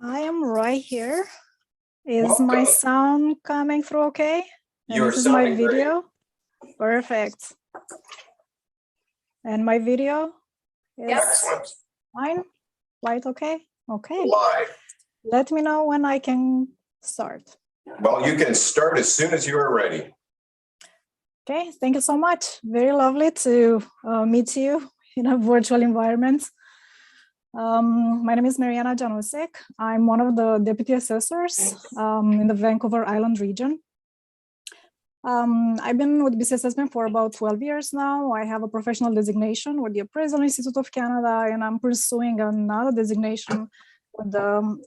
I am right here. Is Welcome. my sound coming through okay? And You're this is my sounding great. video. Perfect. And my video is Excellent. fine? Light okay? Okay. Live. Let me know when I can start. Well, you can start as soon as you are ready. Okay, thank you so much. Very lovely to meet you in a virtual environment. My name is Mariana Janusic. I'm one of the deputy assessors in the Vancouver Island region. I've been with BC Assessment for about 12 years now. I have a professional designation with the Appraisal Institute of Canada, and I'm pursuing another designation with the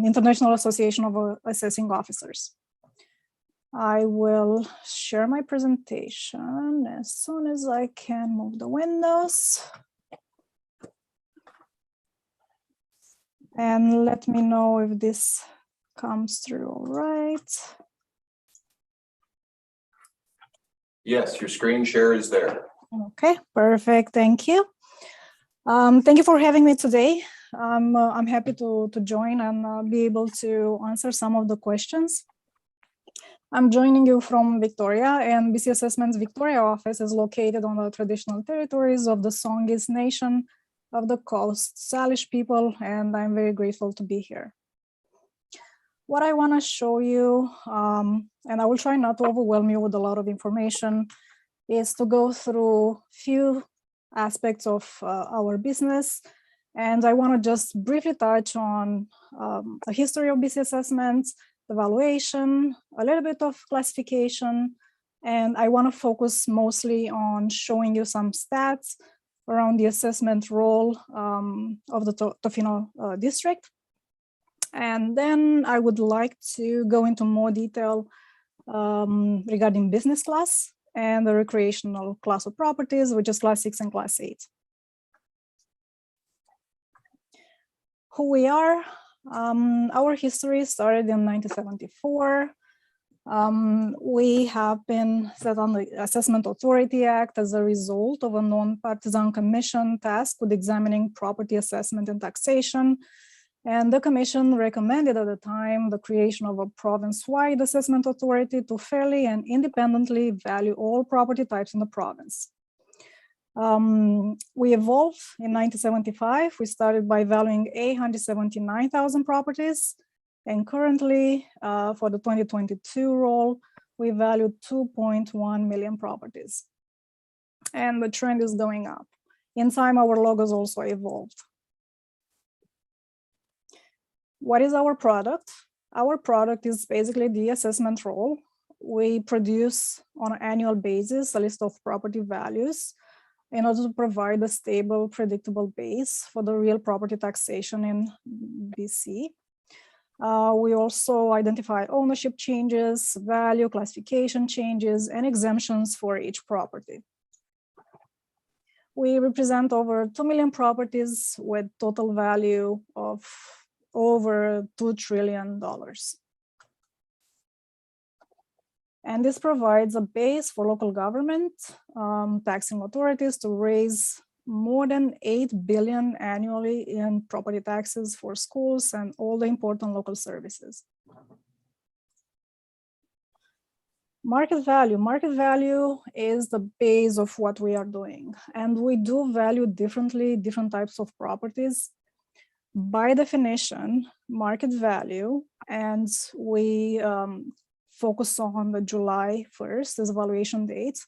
International Association of Assessing Officers. I will share my presentation as soon as I can move the windows. And let me know if this comes through all right. Yes, your screen share is there. Okay, perfect. Thank you. Thank you for having me today. I'm happy to join and be able to answer some of the questions. I'm joining you from Victoria, and BC Assessment's Victoria office is located on the traditional territories of the Songhees Nation of the Coast Salish people, and I'm very grateful to be here. What I want to show you, and I will try not to overwhelm you with a lot of information, is to go through a few aspects of our business. And I want to just briefly touch on a history of BC Assessment, evaluation, a little bit of classification, and I want to focus mostly on showing you some stats around the assessment role of the Tofino district. And then I would like to go into more detail regarding business class and the recreational class of properties, which is class 6 and class 8. Who we are, our history started in 1974. We have been set on the Assessment Authority Act as a result of a non-partisan commission tasked with examining property assessment and taxation. And the commission recommended at the time the creation of a province-wide assessment authority to fairly and independently value all property types in the province. We evolved in 1975. We started by valuing 879,000 properties. And currently, for the 2022 roll, we value 2.1 million properties. And the trend is going up. In time, our logos also evolved. What is our product? Our product is basically the assessment roll. We produce on an annual basis a list of property values in order to provide a stable, predictable base for the real property taxation in BC. We also identify ownership changes, value classification changes, and exemptions for each property. We represent over 2 million properties with total value of over $2 trillion. And this provides a base for local government, taxing authorities to raise more than $8 billion annually in property taxes for schools and all the important local services. Market value is the base of what we are doing. And we do value differently different types of properties. By definition, market value, and we focus on the July 1st as evaluation date.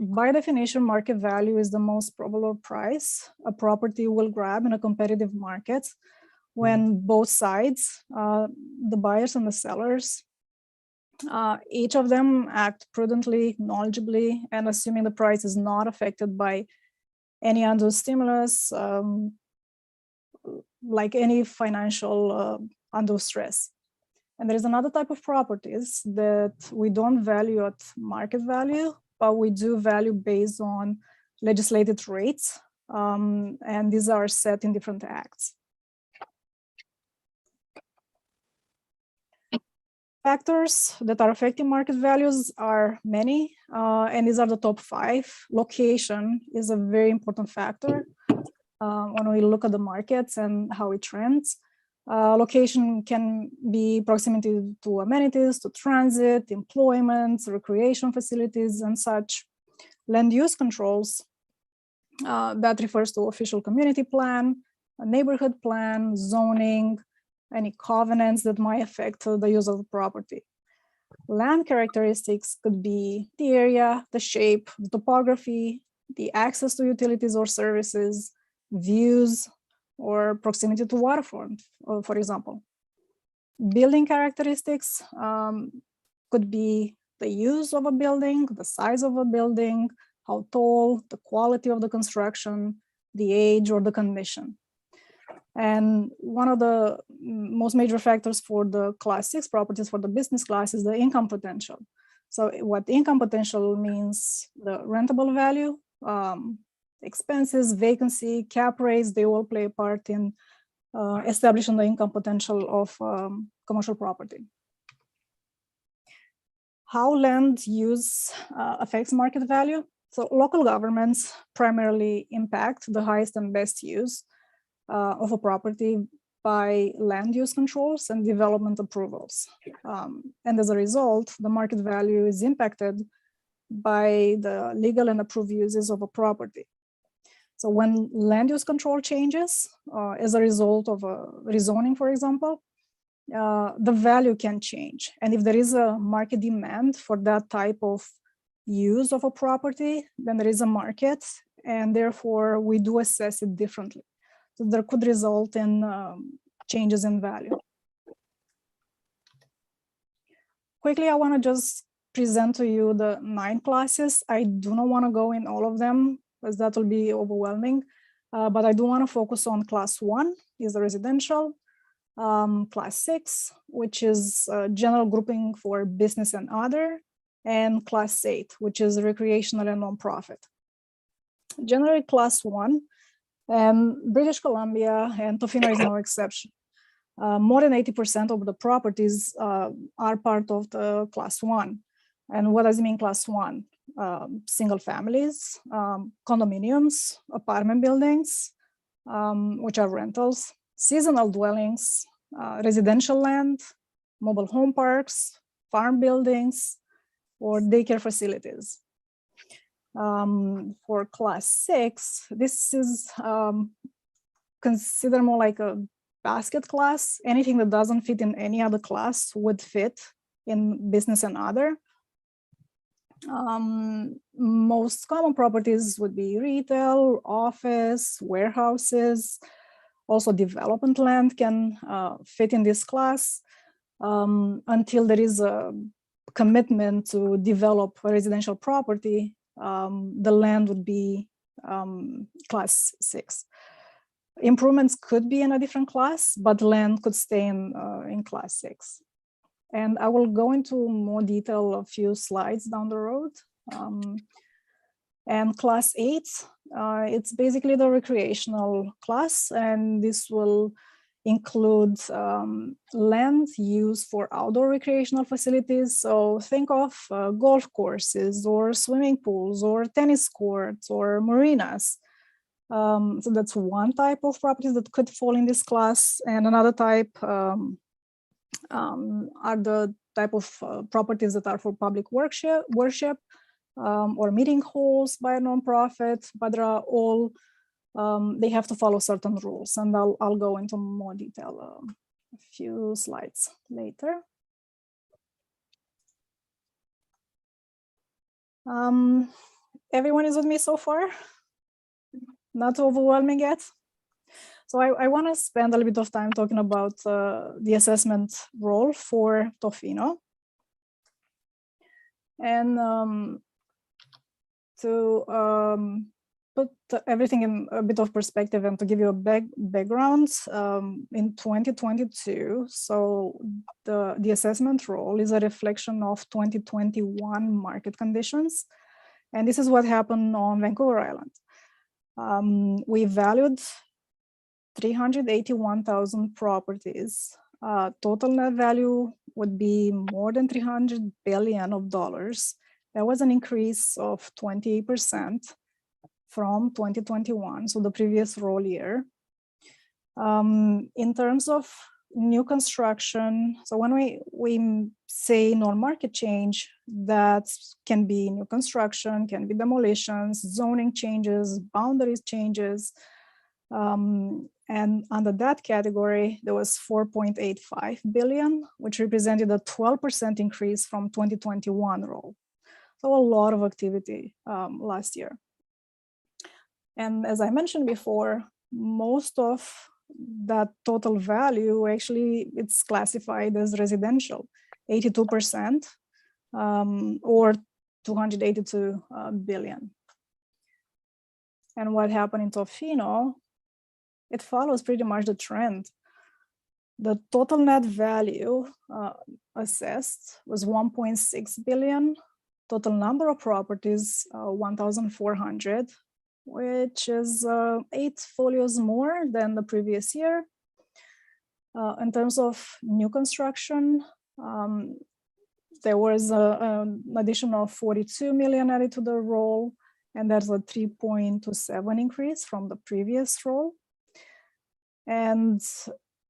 By definition, market value is the most probable price a property will grab in a competitive market when both sides, the buyers and the sellers, each of them act prudently, knowledgeably, and assuming the price is not affected by any undue stimulus, like any financial undue stress. And there is another type of properties that we don't value at market value, but we do value based on legislated rates, and these are set in different acts. Factors that are affecting market values are many, and these are the top 5. Location is a very important factor when we look at the markets and how it trends. Location can be proximity to amenities, to transit, employment, recreation facilities, and such. Land use controls, that refers to official community plan, a neighborhood plan, zoning, any covenants that might affect the use of the property. Land characteristics could be the area, the shape, the topography, the access to utilities or services, views, or proximity to waterfront, for example. Building characteristics could be the use of a building, the size of a building, how tall, the quality of the construction, the age, or the condition. And one of the most major factors for the Class 6 properties for the business class is the income potential. So what income potential means, the rentable value, expenses, vacancy, cap rates, they all play a part in establishing the income potential of commercial property. How land use affects market value. So local governments primarily impact the highest and best use of a property by land use controls and development approvals. And as a result, the market value is impacted by the legal and approved uses of a property. So when land use control changes as a result of a rezoning, for example, the value can change. And if there is a market demand for that type of use of a property, then there is a market, and therefore we do assess it differently. So there could result in changes in value. Quickly, I want to just present to you the 9 classes. I do not want to go in all of them, because that will be overwhelming. But I do want to focus on class 1, is the residential. Class 6, which is a general grouping for business and other. And class 8, which is recreational and nonprofit. Generally, class 1, and British Columbia and Tofino is no exception. More than 80% of the properties are part of the class 1. And what does it mean, class 1? Single families, condominiums, apartment buildings, which are rentals, seasonal dwellings, residential land, mobile home parks, farm buildings, or daycare facilities. For class 6, this is considered more like a basket class. Anything that doesn't fit in any other class would fit in business and other. Most common properties would be retail, office, warehouses. Also development land can fit in this class until there is a commitment to develop a residential property. The land would be class 6. Improvements could be in a different class, but land could stay in class 6. And I will go into more detail a few slides down the road. And class 8, it's basically the recreational class, and this will include land used for outdoor recreational facilities. So think of golf courses or swimming pools or tennis courts or marinas. So that's one type of properties that could fall in this class. And another type are the type of properties that are for public worship or meeting halls by a nonprofit, but they are all they have to follow certain rules, and I'll go into more detail a few slides later. Everyone is with me so far? Not overwhelming yet? So I want to spend a little bit of time talking about the assessment role for Tofino. And to put everything in a bit of perspective and to give you a background, in 2022, so the assessment role is a reflection of 2021 market conditions. And this is what happened on Vancouver Island. We valued 381,000 properties. Total net value would be more than $300 billion. That was an increase of 28% from 2021, so the previous roll year. In terms of new construction. So when we say non-market change, that can be new construction, can be demolitions, zoning changes, boundaries changes. And under that category, there was 4.85 billion, which represented a 12% increase from 2021 roll. So a lot of activity last year. And as I mentioned before, most of that total value, actually, it's classified as residential, 82%, or 282 billion. And what happened in Tofino, it follows pretty much the trend. The total net value assessed was 1.6 billion. Total number of properties, 1,400, which is 8 folios more than the previous year. In terms of new construction, there was an additional 42 million added to the roll, and that's a 3.27 increase from the previous roll. And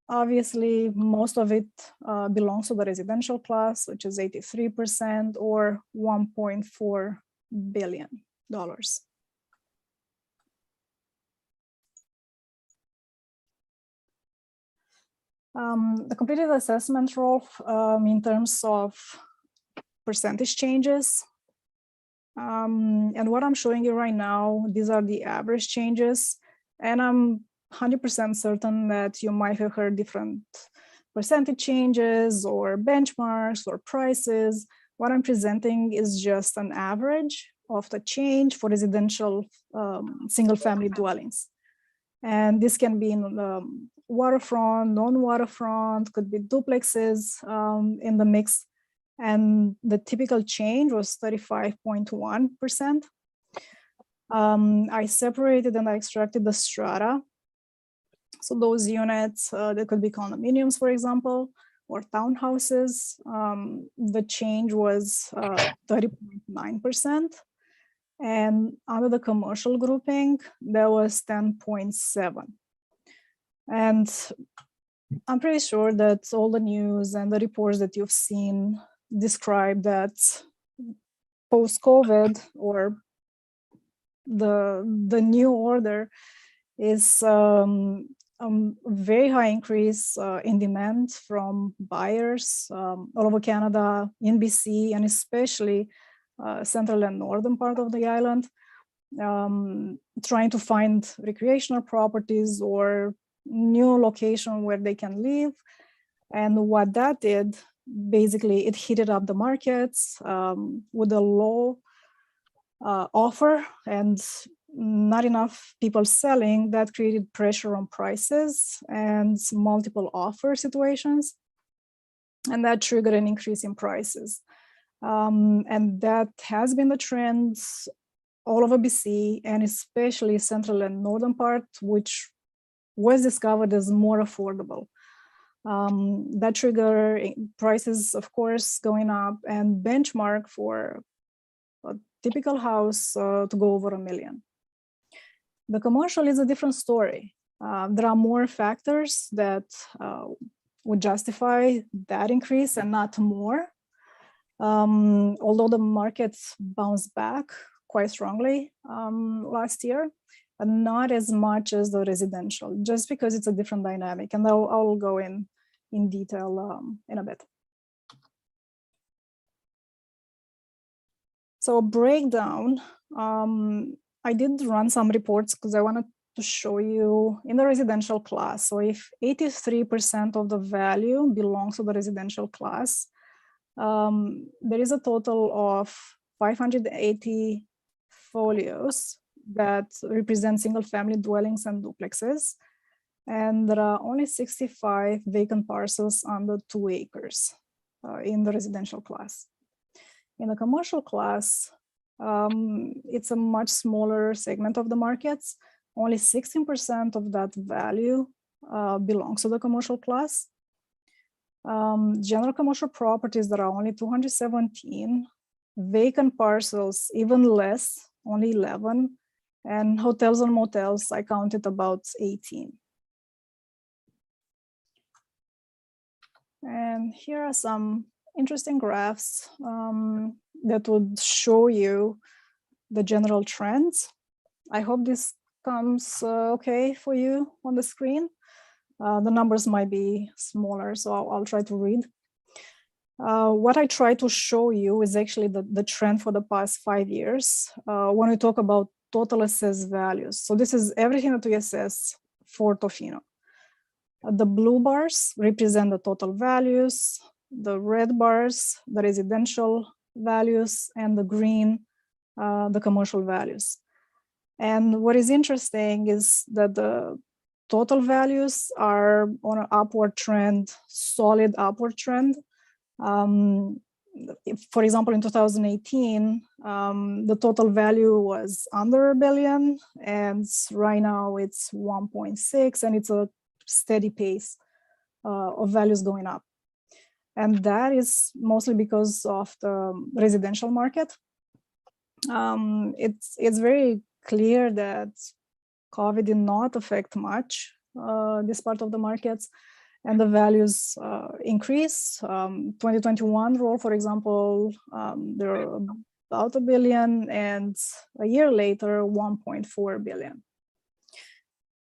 obviously, most of it belongs to the residential class, which is 83% or $1.4 billion. The completed assessment roll in terms of percentage changes. And what I'm showing you right now, these are the average changes. And I'm 100% certain that you might have heard different percentage changes or benchmarks or prices. What I'm presenting is just an average of the change for residential single-family dwellings. And this can be in waterfront, non-waterfront, could be duplexes in the mix. And the typical change was 35.1%. I separated and I extracted the strata. So those units, they could be condominiums, for example, or townhouses. The change was 30.9%. And under the commercial grouping, there was 10.7%. And I'm pretty sure that all the news and the reports that you've seen describe that post-COVID or the new order is very high increase in demand from buyers all over Canada, in BC, and especially central and northern part of the island, trying to find recreational properties or new location where they can live. And what that did, basically, it heated up the markets with a low offer and not enough people selling. That created pressure on prices and multiple offer situations. And that triggered an increase in prices. And that has been the trend all over BC, and especially central and northern part, which was discovered as more affordable. That trigger prices, of course, going up, and benchmark for a typical house to go over $1 million. The commercial is a different story. There are more factors that would justify that increase and not more. Although the markets bounced back quite strongly last year, but not as much as the residential, just because it's a different dynamic. And I'll go in detail in a bit. So breakdown, I did run some reports because I wanted to show you in the residential class. So if 83% of the value belongs to the residential class, there is a total of 580 folios that represent single-family dwellings and duplexes. And there are only 65 vacant parcels under 2 acres in the residential class. In the commercial class, it's a much smaller segment of the markets. Only 16% of that value belongs to the commercial class. General commercial properties, there are only 217. Vacant parcels, even less, only 11. And hotels and motels, I counted about 18. And here are some interesting graphs that would show you the general trends. I hope this comes okay for you on the screen. The numbers might be smaller, so I'll try to read. What I try to show you is actually the trend for the past 5 years when we talk about total assessed values. So this is everything that we assess for Tofino. The blue bars represent the total values, the red bars, the residential values, and the green, the commercial values. And what is interesting is that the total values are on an upward trend, solid upward trend. For example, in 2018, the total value was under $1 billion, and right now it's 1.6, and it's a steady pace of values going up. And that is mostly because of the residential market. It's very clear that COVID did not affect much this part of the markets, and the values increase. 2021 roll, for example, they're about $1 billion, and a year later, 1.4 billion.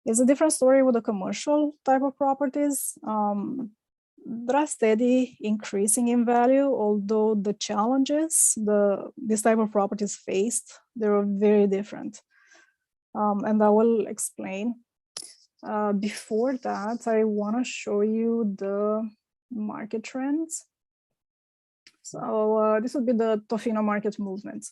It's a different story with the commercial type of properties. They are steady increasing in value, although the challenges this type of properties faced, they were very different. And I will explain. Before that, I want to show you the market trends. So this would be the Tofino market movement.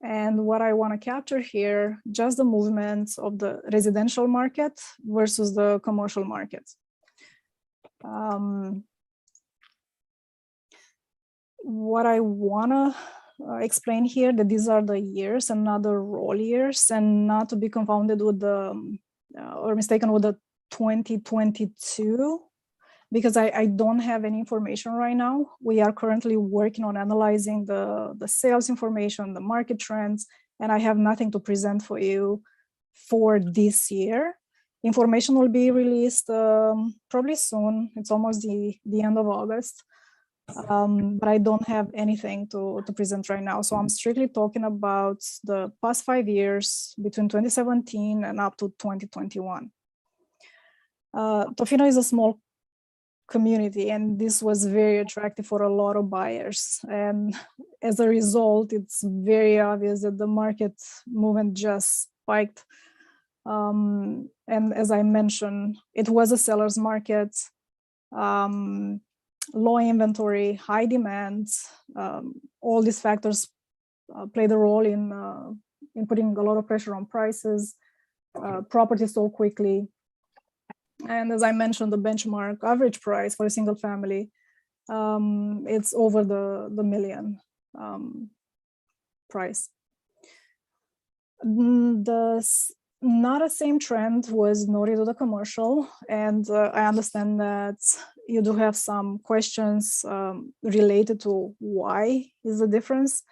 And what I want to capture here, just the movement of the residential market versus the commercial market. What I want to explain here, that these are the years and not the roll years, and not to be confounded with the or mistaken with the 2022, because I don't have any information right now. We are currently working on analyzing the sales information, the market trends, and I have nothing to present for you for this year. Information will be released probably soon. It's almost the end of August, but I don't have anything to present right now. So I'm strictly talking about the past 5 years between 2017 and up to 2021. Tofino is a small community, and this was very attractive for a lot of buyers. And as a result, it's very obvious that the market movement just spiked. And as I mentioned, it was a seller's market, low inventory, high demand. All these factors played a role in putting a lot of pressure on prices. Properties sold quickly. And as I mentioned, the benchmark average price for a single family, it's over the million price. Not a same trend was noted with the commercial, and I understand that you do have some questions related to why is the difference.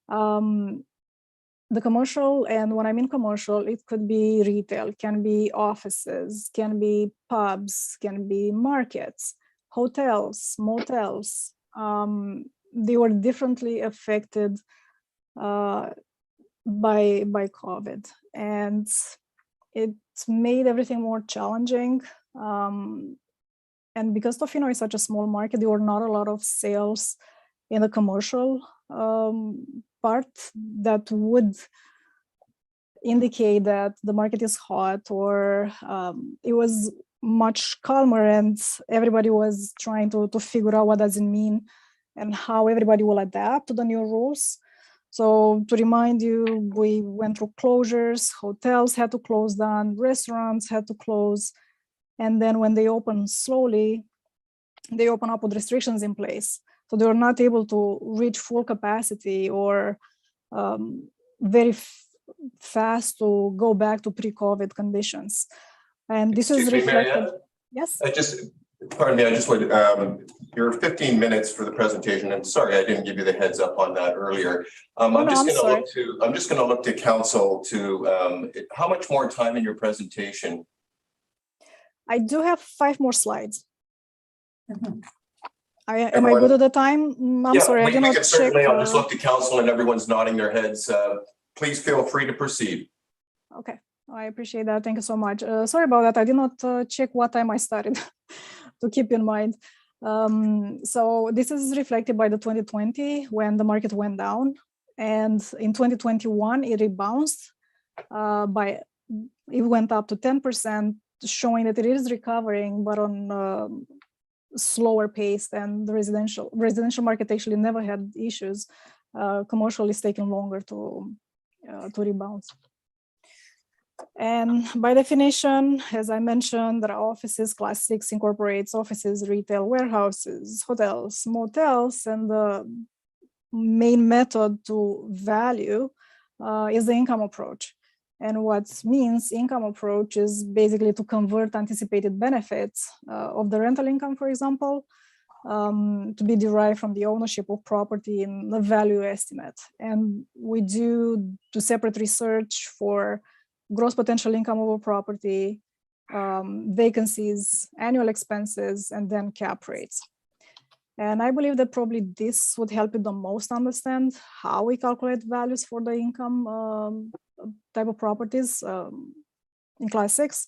The commercial, and when I mean commercial, it could be retail, can be offices, can be pubs, can be markets, hotels, motels. They were differently affected by COVID, and it made everything more challenging. And because Tofino is such a small market, there were not a lot of sales in the commercial part that would indicate that the market is hot, or it was much calmer and everybody was trying to figure out what does it mean and how everybody will adapt to the new rules. So to remind you, we went through closures, hotels had to close down, restaurants had to close. And then when they open slowly, they open up with restrictions in place. So they were not able to reach full capacity or very fast to go back to pre-COVID conditions. And this is reflected. Mariana? Yes. Pardon me, I just would, you're 15 minutes for the presentation. I'm sorry, I didn't give you the heads up on that earlier. I'm just going to look to council to, how much more time in your presentation? I do have 5 more slides. Am I good at the time? I'm sorry, I did not can check. Certainly, I'll just look to council and everyone's nodding their heads. Please feel free to proceed. Okay, I appreciate that. Thank you so much. Sorry about that. I did not check what time I started to keep in mind. So this is reflected by the 2020 when the market went down, and in 2021 it rebounded it went up to 10%, showing that it is recovering, but on slower pace than the residential market. Actually never had issues. Commercial is taking longer to rebound. And by definition, as I mentioned, there are offices. Class 6 incorporates offices, retail, warehouses, hotels, motels, and the main method to value is the income approach. And what means income approach is basically to convert anticipated benefits of the rental income, for example, to be derived from the ownership of property in the value estimate. And we do separate research for gross potential income of a property, vacancies, annual expenses, and then cap rates. And I believe that probably this would help you the most understand how we calculate values for the income type of properties in class 6.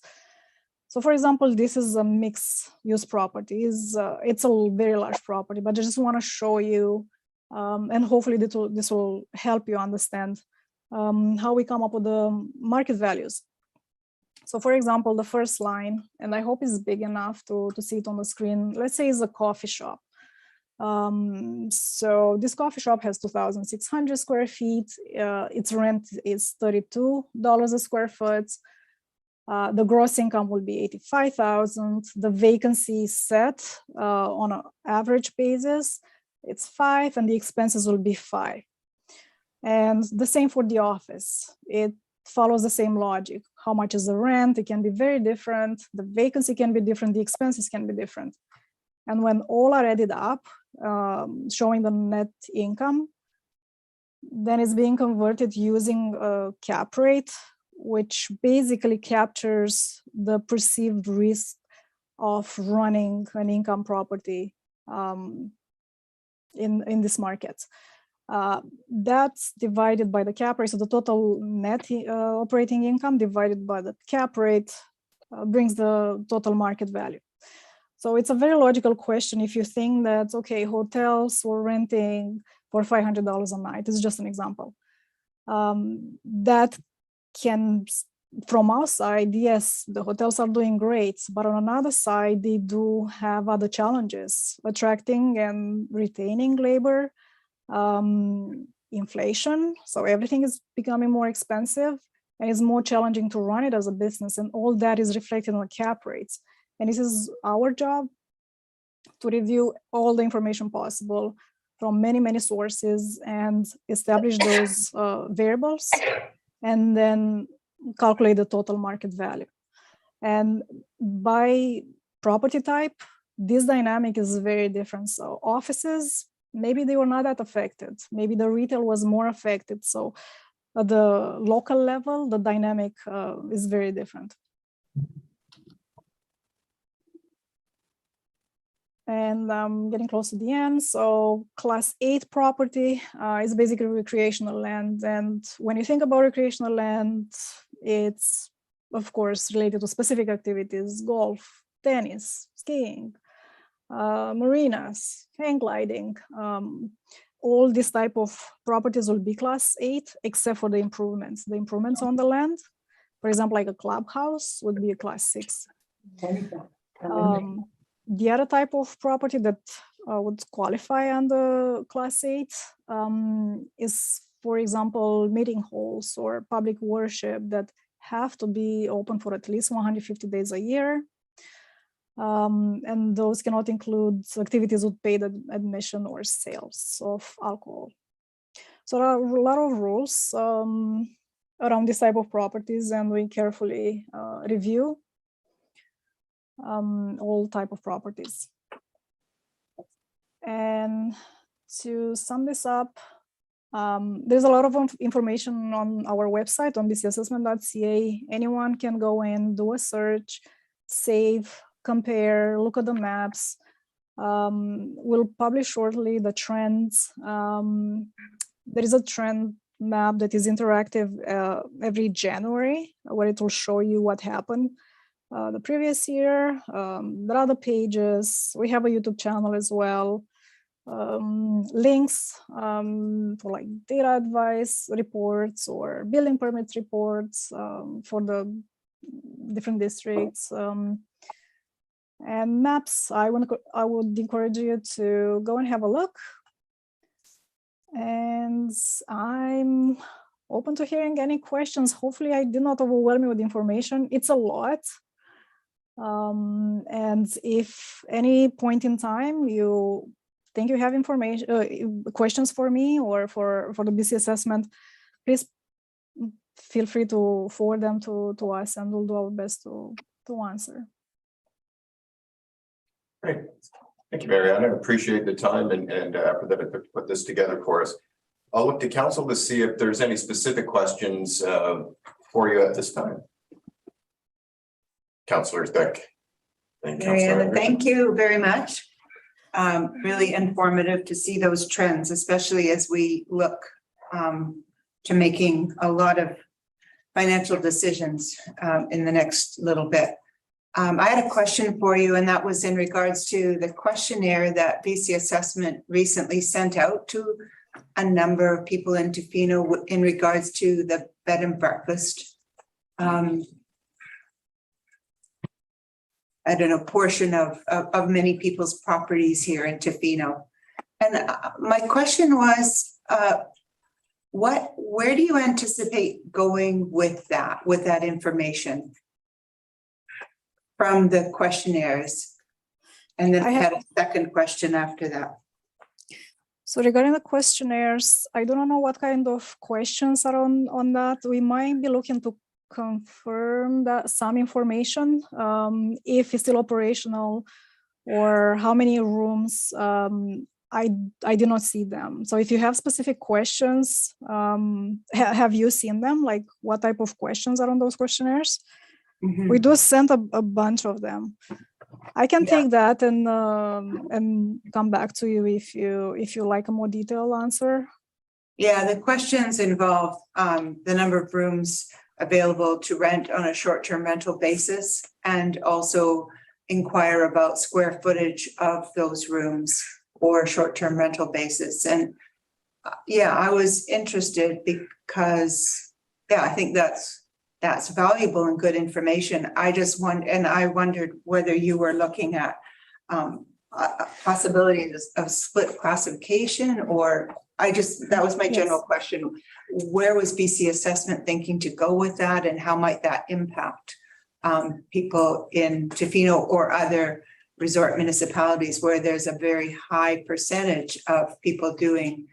So for example, this is a mixed use property. It's a very large property, but I just want to show you, and hopefully this will help you understand how we come up with the market values. So for example, the first line, and I hope it's big enough to see it on the screen. Let's say it's a coffee shop. So this coffee shop has 2,600 square feet. Its rent is $32 a square foot. The gross income will be 85,000. The vacancy is set on an average basis. It's 5, and the expenses will be 5. And the same for the office. It follows the same logic. How much is the rent? It can be very different. The vacancy can be different. The expenses can be different. And when all are added up, showing the net income, then it's being converted using a cap rate, which basically captures the perceived risk of running an income property in this market. That's divided by the cap rate. So the total net operating income divided by the cap rate brings the total market value. So it's a very logical question if you think that, okay, hotels were renting for $500 a night. It's just an example. That can, from our side, yes, the hotels are doing great, but on another side, they do have other challenges, attracting and retaining labor, inflation. So everything is becoming more expensive and it's more challenging to run it as a business. And all that is reflected on the cap rates. And this is our job to review all the information possible from many, many sources and establish those variables and then calculate the total market value. And by property type, this dynamic is very different. So offices, maybe they were not that affected. Maybe the retail was more affected. So at the local level, the dynamic is very different. And I'm getting close to the end. So class 8 property is basically recreational land. And when you think about recreational land, it's of course related to specific activities: golf, tennis, skiing, marinas, hang gliding. All this type of properties will be class 8, except for the improvements. The improvements on the land, for example, like a clubhouse would be a class 6. The other type of property that would qualify under class 8 is, for example, meeting halls or public worship that have to be open for at least 150 days a year. And those cannot include activities with paid admission or sales of alcohol. So there are a lot of rules around this type of properties, and we carefully review all type of properties. And to sum this up, there's a lot of information on our website on bcassessment.ca. Anyone can go in, do a search, save, compare, look at the maps. We'll publish shortly the trends. There is a trend map that is interactive every January, where it will show you what happened the previous year. There are other pages. We have a YouTube channel as well. Links for like data advice reports or building permit reports for the different districts. And maps, I would encourage you to go and have a look. And I'm open to hearing any questions. Hopefully I did not overwhelm you with information. It's a lot. And if any point in time you think you have information, questions for me or for the BC assessment, please feel free to forward them to us, and we'll do our best to answer. Great. Thank you, Mariana. I appreciate the time and effort that to put this together for us. I'll look to council to see if there's any specific questions for you at this time. Councillor Thicke. Mariana, thank you very much. Really informative to see those trends, especially as we look to making a lot of financial decisions in the next little bit. I had a question for you, and that was in regards to the questionnaire that BC Assessment recently sent out to a number of people in Tofino in regards to the bed and breakfast. I don't know, portion of many people's properties here in Tofino. And my question was, where do you anticipate going with that information from the questionnaires? And then I had a second question after that. So regarding the questionnaires, I don't know what kind of questions are on that. We might be looking to confirm that some information, if it's still operational, or how many rooms. I did not see them. So if you have specific questions, have you seen them? Like what type of questions are on those questionnaires? Mm-hmm. We do send a bunch of them. I can take that and come back to you if you like a more detailed answer. Yeah, the questions involve the number of rooms available to rent on a short-term rental basis, and also inquire about square footage of those rooms or short-term rental basis. And I was interested because I think that's valuable and good information. I wondered whether you were looking at possibilities of split classification, or that was my general question. Where was BC Assessment thinking to go with that, and how might that impact people in Tofino or other resort municipalities where there's a very high percentage of people doing,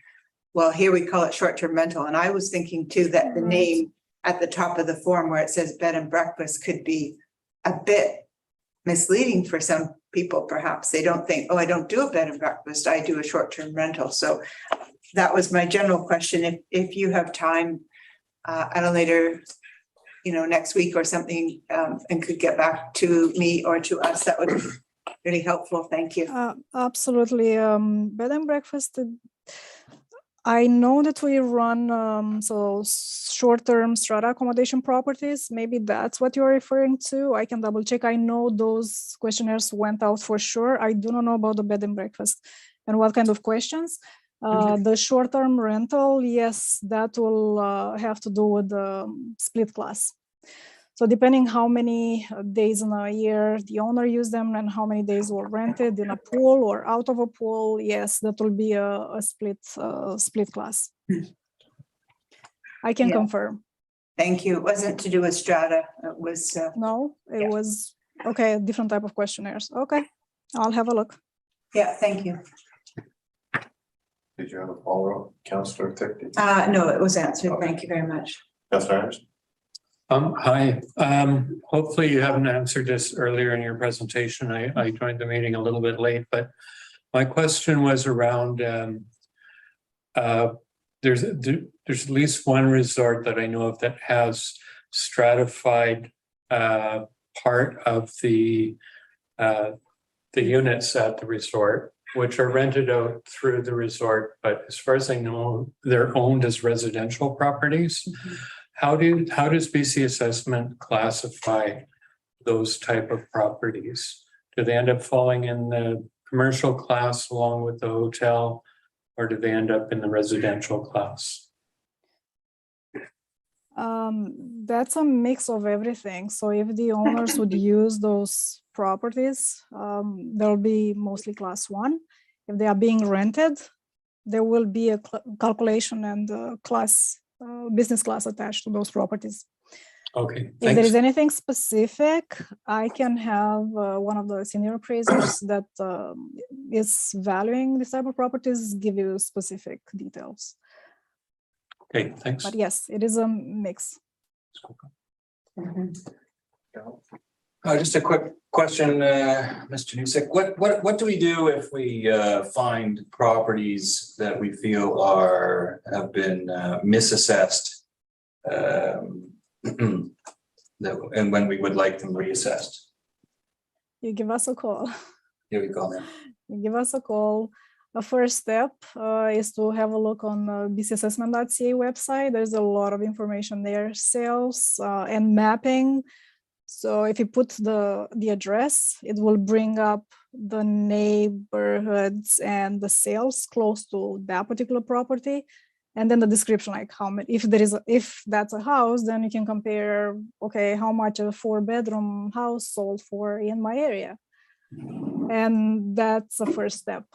well, here we call it short-term rental. And I was thinking too that the name at the top of the form where it says bed and breakfast could be a bit misleading for some people. Perhaps they don't think, oh, I don't do a bed and breakfast, I do a short-term rental. So that was my general question. If you have time at a later, next week or something, and could get back to me or to us, that would be really helpful. Thank you. Absolutely. Bed and breakfast. I know that we run so short-term strata accommodation properties. Maybe that's what you're referring to. I can double check. I know those questionnaires went out for sure. I do not know about the bed and breakfast and what kind of questions. The short-term rental, yes, that will have to do with the split class. So depending how many days in a year the owner used them and how many days were rented in a pool or out of a pool, yes, that will be a split class. I can confirm. Thank you. It wasn't to do with strata. It was no, it was a different type of questionnaires. Okay, I'll have a look. Yeah, thank you. Did you have a follow-up, Councillor Thicke? No, it was answered. Okay. Thank you very much. Councillor Anderson? Hi. Hopefully you haven't answered this earlier in your presentation. I joined the meeting a little bit late, but my question was around there's at least one resort that I know of that has stratified part of the the units at the resort, which are rented out through the resort, but as far as I know, they're owned as residential properties. How does BC Assessment classify those type of properties? Do they end up falling in the commercial class along with the hotel, or do they end up in the residential class? That's a mix of everything. So if the owners would use those properties, they'll be mostly class 1. If they are being rented, there will be a calculation and business class attached to those properties. Okay, thanks. If there is anything specific, I can have one of the senior appraisers that is valuing this type of properties give you specific details. Okay, thanks. But yes, it is a mix. Just a quick question, Mr. Janusic. What do we do if we find properties that we feel have been misassessed, and when we would like them reassessed? You give us a call. Here we go. Then. You give us a call. The first step is to have a look on bcassessment.ca website. There's a lot of information there, sales and mapping. So if you put the address, it will bring up the neighborhoods and the sales close to that particular property. And then the description, like how many, if that's a house, then you can compare, okay, how much a 4-bedroom house sold for in my area. And that's the first step.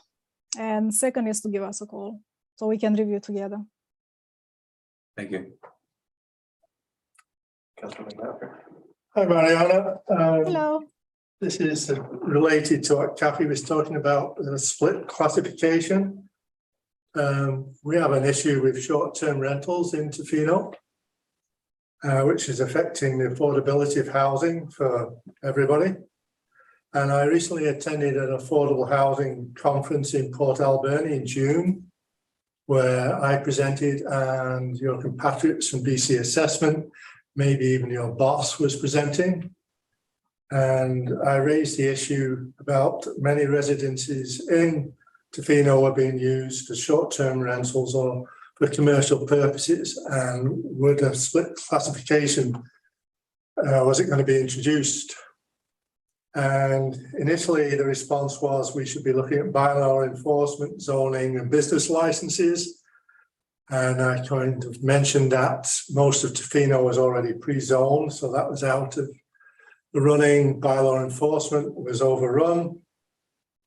And second is to give us a call so we can review together. Thank you. Hi, Mariana. Hello. This is related to what Kathy was talking about, the split classification. We have an issue with short-term rentals in Tofino, which is affecting the affordability of housing for everybody. And I recently attended an affordable housing conference in Port Alberni in June, where I presented and your compatriots from BC Assessment, maybe even your boss was presenting. And I raised the issue about many residences in Tofino are being used for short-term rentals or for commercial purposes, and would a split classification, was it going to be introduced? And initially the response was we should be looking at bylaw enforcement, zoning and business licenses. And I kind of mentioned that most of Tofino was already pre-zoned, so that was out of the running. Bylaw enforcement was overrun.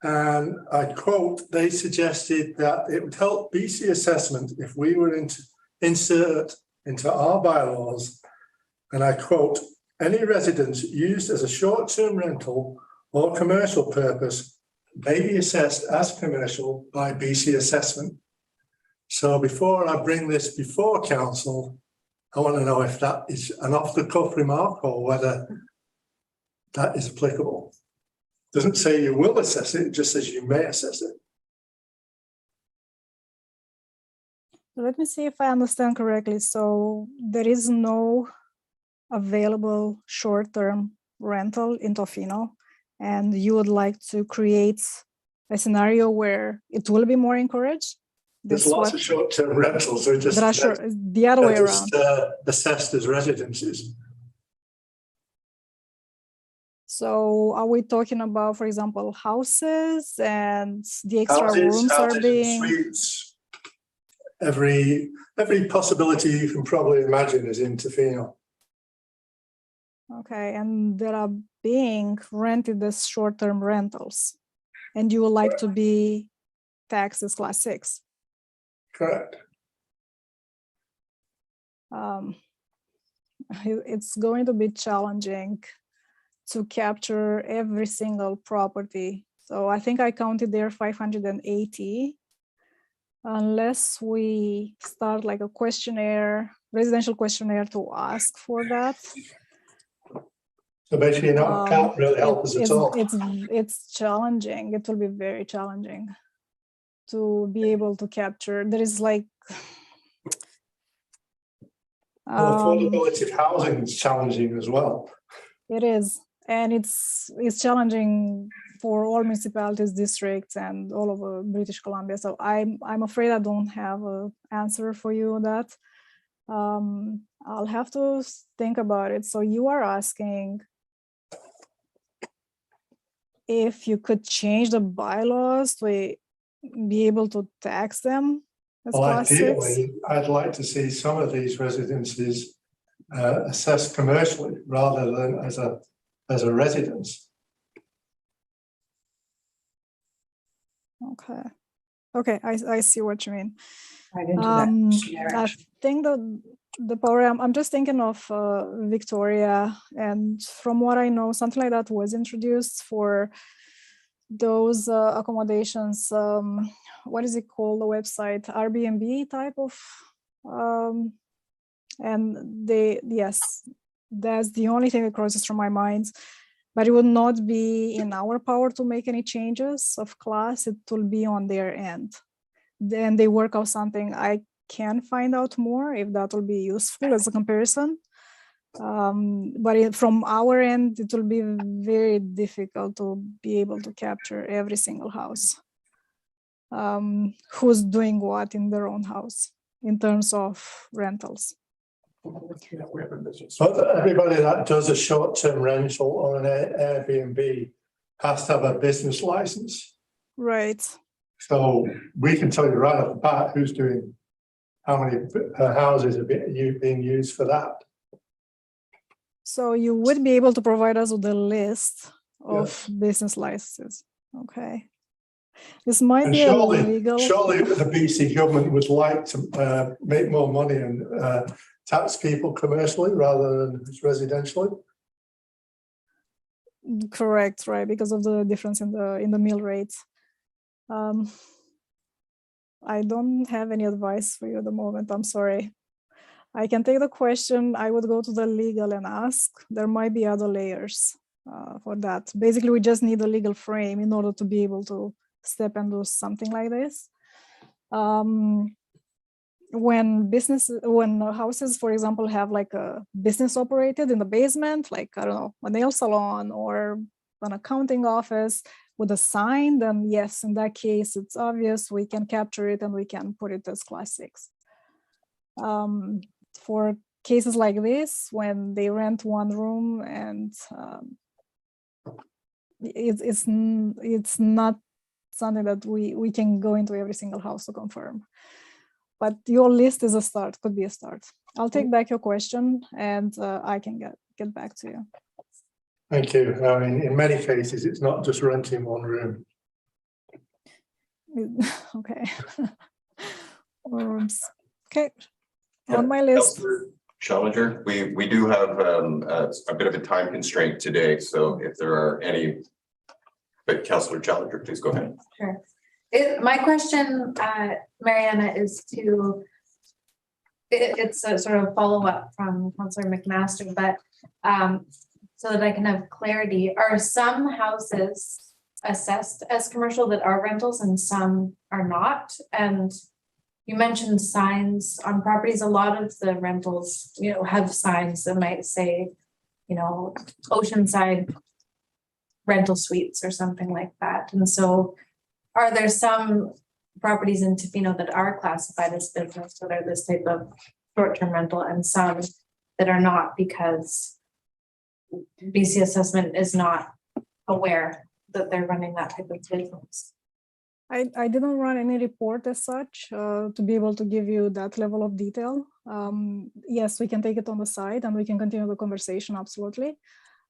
And I quote, they suggested that it would help BC Assessment if we were to insert into our bylaws, and I quote, any residence used as a short-term rental or commercial purpose may be assessed as commercial by BC Assessment. So before I bring this before council, I want to know if that is an off-the-cuff remark or whether that is applicable. Doesn't say you will assess it, it just says you may assess it. Let me see if I understand correctly. So there is no available short-term rental in Tofino, and you would like to create a scenario where it will be more encouraged? There's lots of short-term rentals. So just the other way around. Assessed as residences. So are we talking about, for example, houses and the extra rooms are being... Suites. Every possibility you can probably imagine is in Tofino. Okay, and there are being rented as short-term rentals, and you would like to be taxed as class 6. Correct. It's going to be challenging to capture every single property. So I think I counted there 580. Unless we start like a questionnaire, residential questionnaire to ask for that. So basically, you can't really help us at all. It's challenging. It will be very challenging to be able to capture. There is like affordability of housing is challenging as well. It is, and it's challenging for all municipalities, districts, and all over British Columbia. So I'm afraid I don't have an answer for you on that. I'll have to think about it. So you are asking if you could change the bylaws to be able to tax them as Well, class 6? ideally, I'd like to see some of these residences assessed commercially rather than as a residence. Okay, I see what you mean. Right into that I direction. think the power, I'm just thinking of Victoria, and from what I know, something like that was introduced for those accommodations. What is it called? The website, Airbnb type of, and yes, that's the only thing that crosses through my mind. But it would not be in our power to make any changes of class. It will be on their end. Then they work out something. I can find out more if that will be useful as a comparison. But from our end, it will be very difficult to be able to capture every single house. Who's doing what in their own house in terms of rentals. So everybody that does a short-term rental or an Airbnb has to have a business license. Right. So we can tell you right off the bat who's doing, how many houses are being used for that. So you would be able to provide us with a list of business licenses. Okay. This might And be illegal. surely the BC government would like to make more money and tax people commercially rather than residentially. Correct, right? Because of the difference in the mill rates. I don't have any advice for you at the moment. I'm sorry. I can take the question. I would go to the legal and ask. There might be other layers for that. Basically, we just need a legal frame in order to be able to step and do something like this. When houses, for example, have like a business operated in the basement, like, I don't know, a nail salon or an accounting office with a sign, then yes, in that case, it's obvious we can capture it and we can put it as class 6. For cases like this, when they rent one room and it's not something that we can go into every single house to confirm. But your list is a start, could be a start. I'll take back your question and I can get back to you. Thank you. I mean, in many cases, it's not just renting one room. Okay. Rooms. Okay. On my list. Councillor Challenger, we do have a bit of a time constraint today. So if there are any, but Councillor Challenger, please go ahead. Sure. My question, Mariana, is it's a sort of follow-up from Councillor McMaster, but so that I can have clarity, are some houses assessed as commercial that are rentals and some are not? And you mentioned signs on properties. A lot of the rentals, have signs that might say, Oceanside rental suites or something like that. And so are there some properties in Tofino that are classified as business that are this type of short-term rental and some that are not because BC Assessment is not aware that they're running that type of business? I didn't run any report as such to be able to give you that level of detail. Yes, we can take it on the side and we can continue the conversation, absolutely.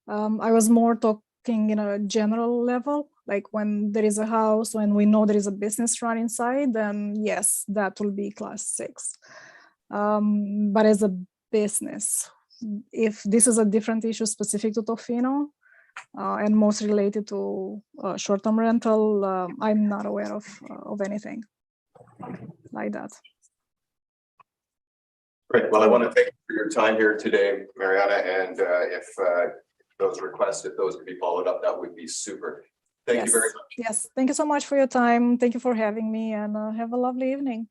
I was more talking in a general level, like when there is a house, when we know there is a business run inside, then yes, that will be class 6. But as a business, if this is a different issue specific to Tofino, and most related to short-term rental, I'm not aware of anything like that. Great. Well, I want to thank you for your time here today, Mariana. And if those requests, if those could be followed up, that would be super. Thank you very much. Yes, thank you so much for your time. Thank you for having me, and have a lovely evening.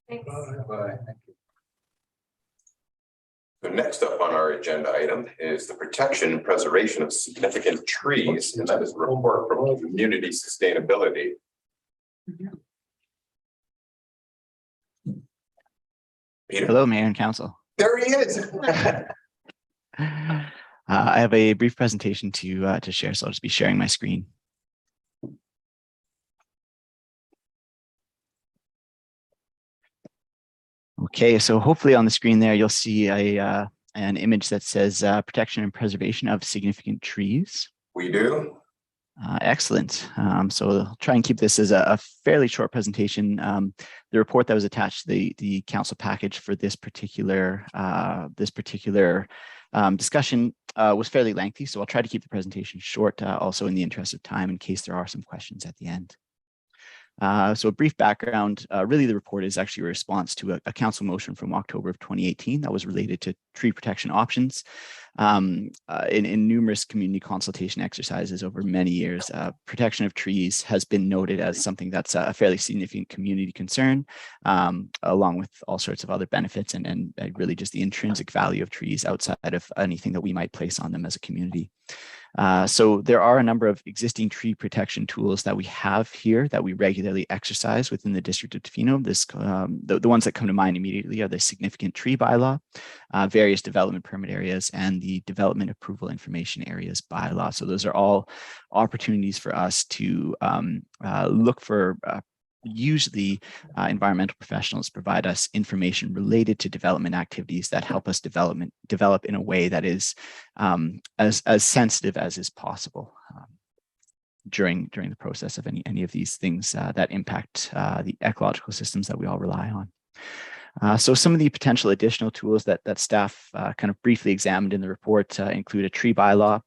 Thanks. Bye. Thank you. So next up on our agenda item is the protection and preservation of significant trees, and that is a report from community sustainability. Peter? Hello, Mayor and Council. There he is. I have a brief presentation to share, so I'll just be sharing my screen. Okay, so hopefully on the screen there, you'll see an image that says protection and preservation of significant trees. We do. Excellent. So I'll try and keep this as a fairly short presentation. The report that was attached to the council package for this particular discussion was fairly lengthy, so I'll try to keep the presentation short, also in the interest of time, in case there are some questions at the end. So a brief background, really the report is actually a response to a council motion from October of 2018 that was related to tree protection options. In numerous community consultation exercises over many years, protection of trees has been noted as something that's a fairly significant community concern, along with all sorts of other benefits and really just the intrinsic value of trees outside of anything that we might place on them as a community. So there are a number of existing tree protection tools that we have here that we regularly exercise within the District of Tofino. The ones that come to mind immediately are the significant tree bylaw, various development permit areas, and the development approval information areas bylaw. So those are all opportunities for us to look for usually environmental professionals provide us information related to development activities that help us develop in a way that is as sensitive as is possible during the process of any of these things that impact the ecological systems that we all rely on. So some of the potential additional tools that staff kind of briefly examined in the report include a tree bylaw.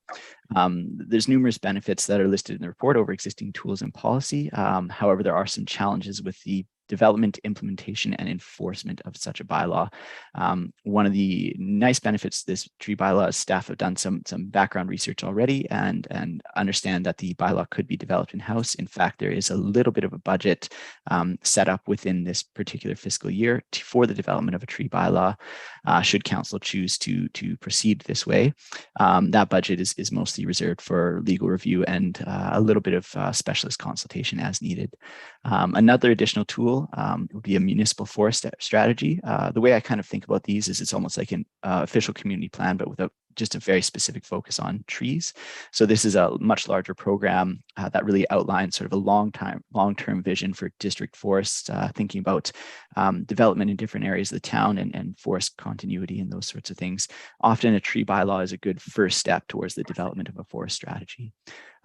There's numerous benefits that are listed in the report over existing tools and policy. However, there are some challenges with the development, implementation, and enforcement of such a bylaw. One of the nice benefits of this tree bylaw is staff have done some background research already and understand that the bylaw could be developed in-house. In fact, there is a little bit of a budget set up within this particular fiscal year for the development of a tree bylaw, should council choose to proceed this way. That budget is mostly reserved for legal review and a little bit of specialist consultation as needed. Another additional tool would be a municipal forest strategy. The way I kind of think about these is it's almost like an official community plan, but with just a very specific focus on trees. So this is a much larger program that really outlines sort of a long-term vision for district forests, thinking about development in different areas of the town and forest continuity and those sorts of things. Often a tree bylaw is a good first step towards the development of a forest strategy.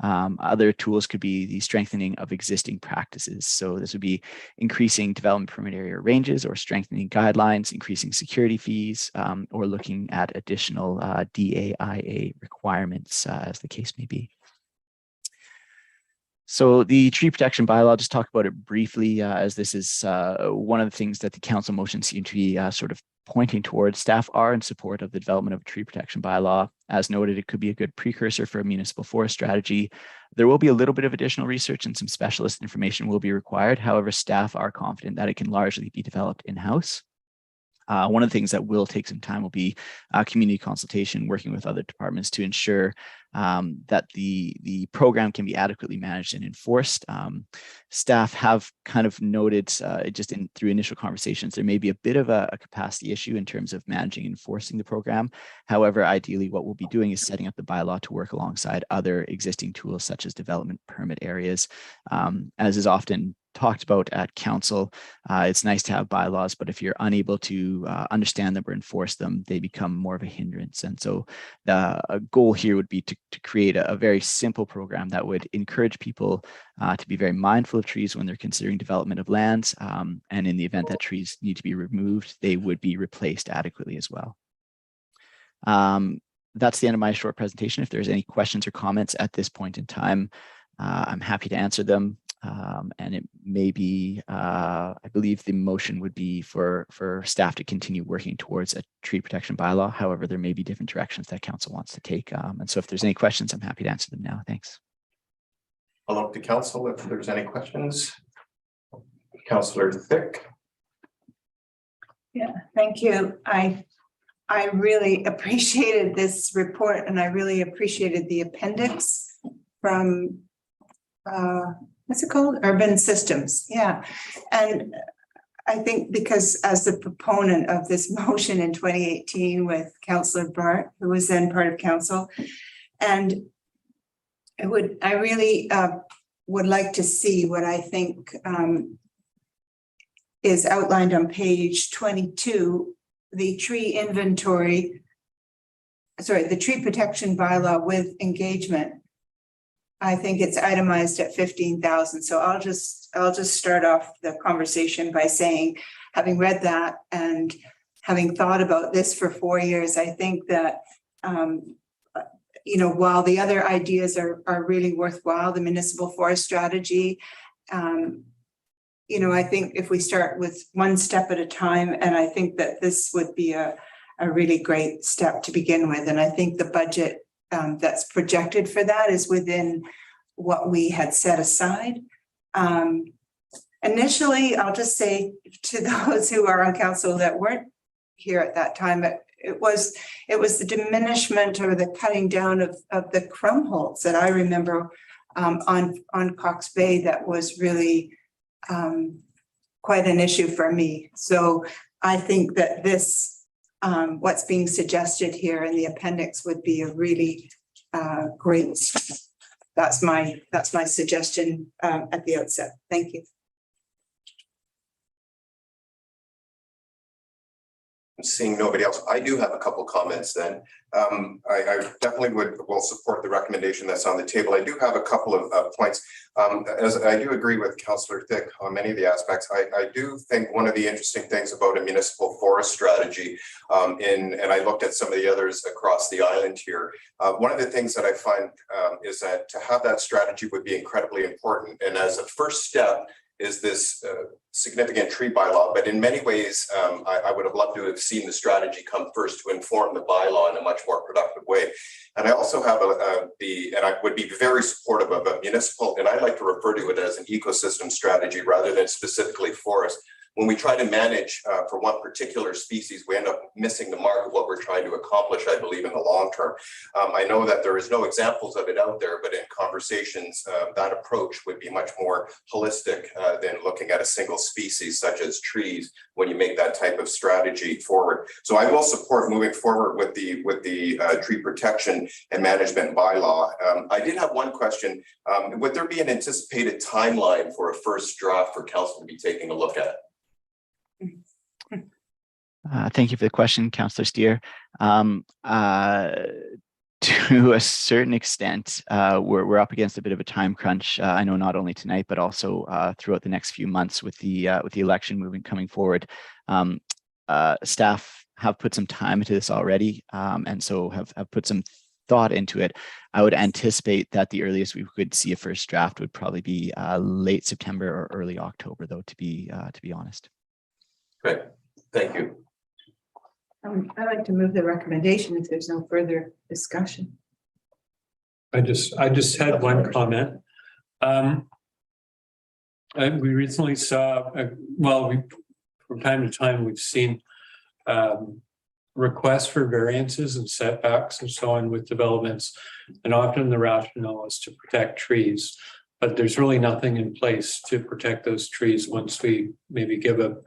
Other tools could be the strengthening of existing practices. So this would be increasing development permit area ranges or strengthening guidelines, increasing security fees, or looking at additional DAIA requirements, as the case may be. So the tree protection bylaw, I'll just talk about it briefly, as this is one of the things that the council motion seemed to be sort of pointing towards. Staff are in support of the development of a tree protection bylaw. As noted, it could be a good precursor for a municipal forest strategy. There will be a little bit of additional research and some specialist information will be required. However, staff are confident that it can largely be developed in-house. One of the things that will take some time will be community consultation, working with other departments to ensure that the program can be adequately managed and enforced. Staff have kind of noted through initial conversations, there may be a bit of a capacity issue in terms of managing and enforcing the program. However, ideally, what we'll be doing is setting up the bylaw to work alongside other existing tools such as development permit areas, as is often talked about at council. It's nice to have bylaws, but if you're unable to understand them or enforce them, they become more of a hindrance. And so the goal here would be to create a very simple program that would encourage people to be very mindful of trees when they're considering development of lands. And in the event that trees need to be removed, they would be replaced adequately as well. That's the end of my short presentation. If there's any questions or comments at this point in time, I'm happy to answer them. And it may be, I believe the motion would be for staff to continue working towards a tree protection bylaw. However, there may be different directions that council wants to take. And so if there's any questions, I'm happy to answer them now. Thanks. I'll look to council if there's any questions. Councillor Thicke. Yeah, thank you. I I really appreciated this report and I really appreciated the appendix from, what's it called? Urban Systems. Yeah. And I think because as the proponent of this motion in 2018 with Councillor Bart, who was then part of council, and I really would like to see what I think is outlined on page 22, the tree inventory, the tree protection bylaw with engagement. I think it's itemized at 15,000. So I'll just start off the conversation by saying, having read that and having thought about this for 4 years, I think that while the other ideas are really worthwhile, the municipal forest strategy, I think if we start with one step at a time, and I think that this would be a really great step to begin with. And I think the budget that's projected for that is within what we had set aside. Initially, I'll just say to those who are on council that weren't here at that time, it was the diminishment or the cutting down of the crumholes that I remember on Cox Bay that was really quite an issue for me. So I think that this, what's being suggested here in the appendix would be a really great. That's my suggestion at the outset. Thank you. Seeing nobody else, I do have a couple comments then. I definitely will support the recommendation that's on the table. I do have a couple of points. As I do agree with Councillor Thicke on many of the aspects. I do think one of the interesting things about a municipal forest strategy, and I looked at some of the others across the island here. One of the things that I find is that to have that strategy would be incredibly important. And as a first step, is this significant tree bylaw, but in many ways, I would have loved to have seen the strategy come first to inform the bylaw in a much more productive way. And I also have and I would be very supportive of a municipal, and I like to refer to it as an ecosystem strategy rather than specifically forest. When we try to manage for one particular species, we end up missing the mark of what we're trying to accomplish, I believe, in the long term. I know that there is no examples of it out there, but in conversations, that approach would be much more holistic than looking at a single species such as trees when you make that type of strategy forward. So I will support moving forward with the tree protection and management bylaw. I did have one question. Would there be an anticipated timeline for a first draft for council to be taking a look at? Thank you for the question, Councillor Steer. To a certain extent, we're up against a bit of a time crunch. I know not only tonight, but also throughout the next few months with the election coming forward. Staff have put some time into this already, and so have put some thought into it. I would anticipate that the earliest we could see a first draft would probably be late September or early October, though, to be honest. Great, thank you. I'd like to move the recommendation if there's no further discussion. I just had one comment. We recently saw, from time to time, we've seen requests for variances and setbacks and so on with developments. And often the rationale is to protect trees, but there's really nothing in place to protect those trees once we maybe give a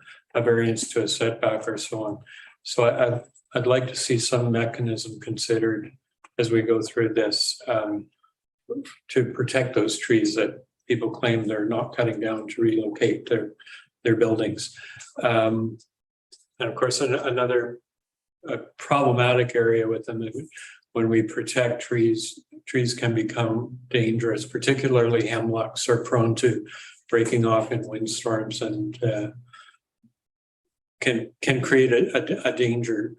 variance to a setback or so on. So I'd like to see some mechanism considered as we go through this to protect those trees that people claim they're not cutting down to relocate their buildings. And of course, another problematic area with them, when we protect trees can become dangerous, particularly hemlocks are prone to breaking off in windstorms and can create a danger.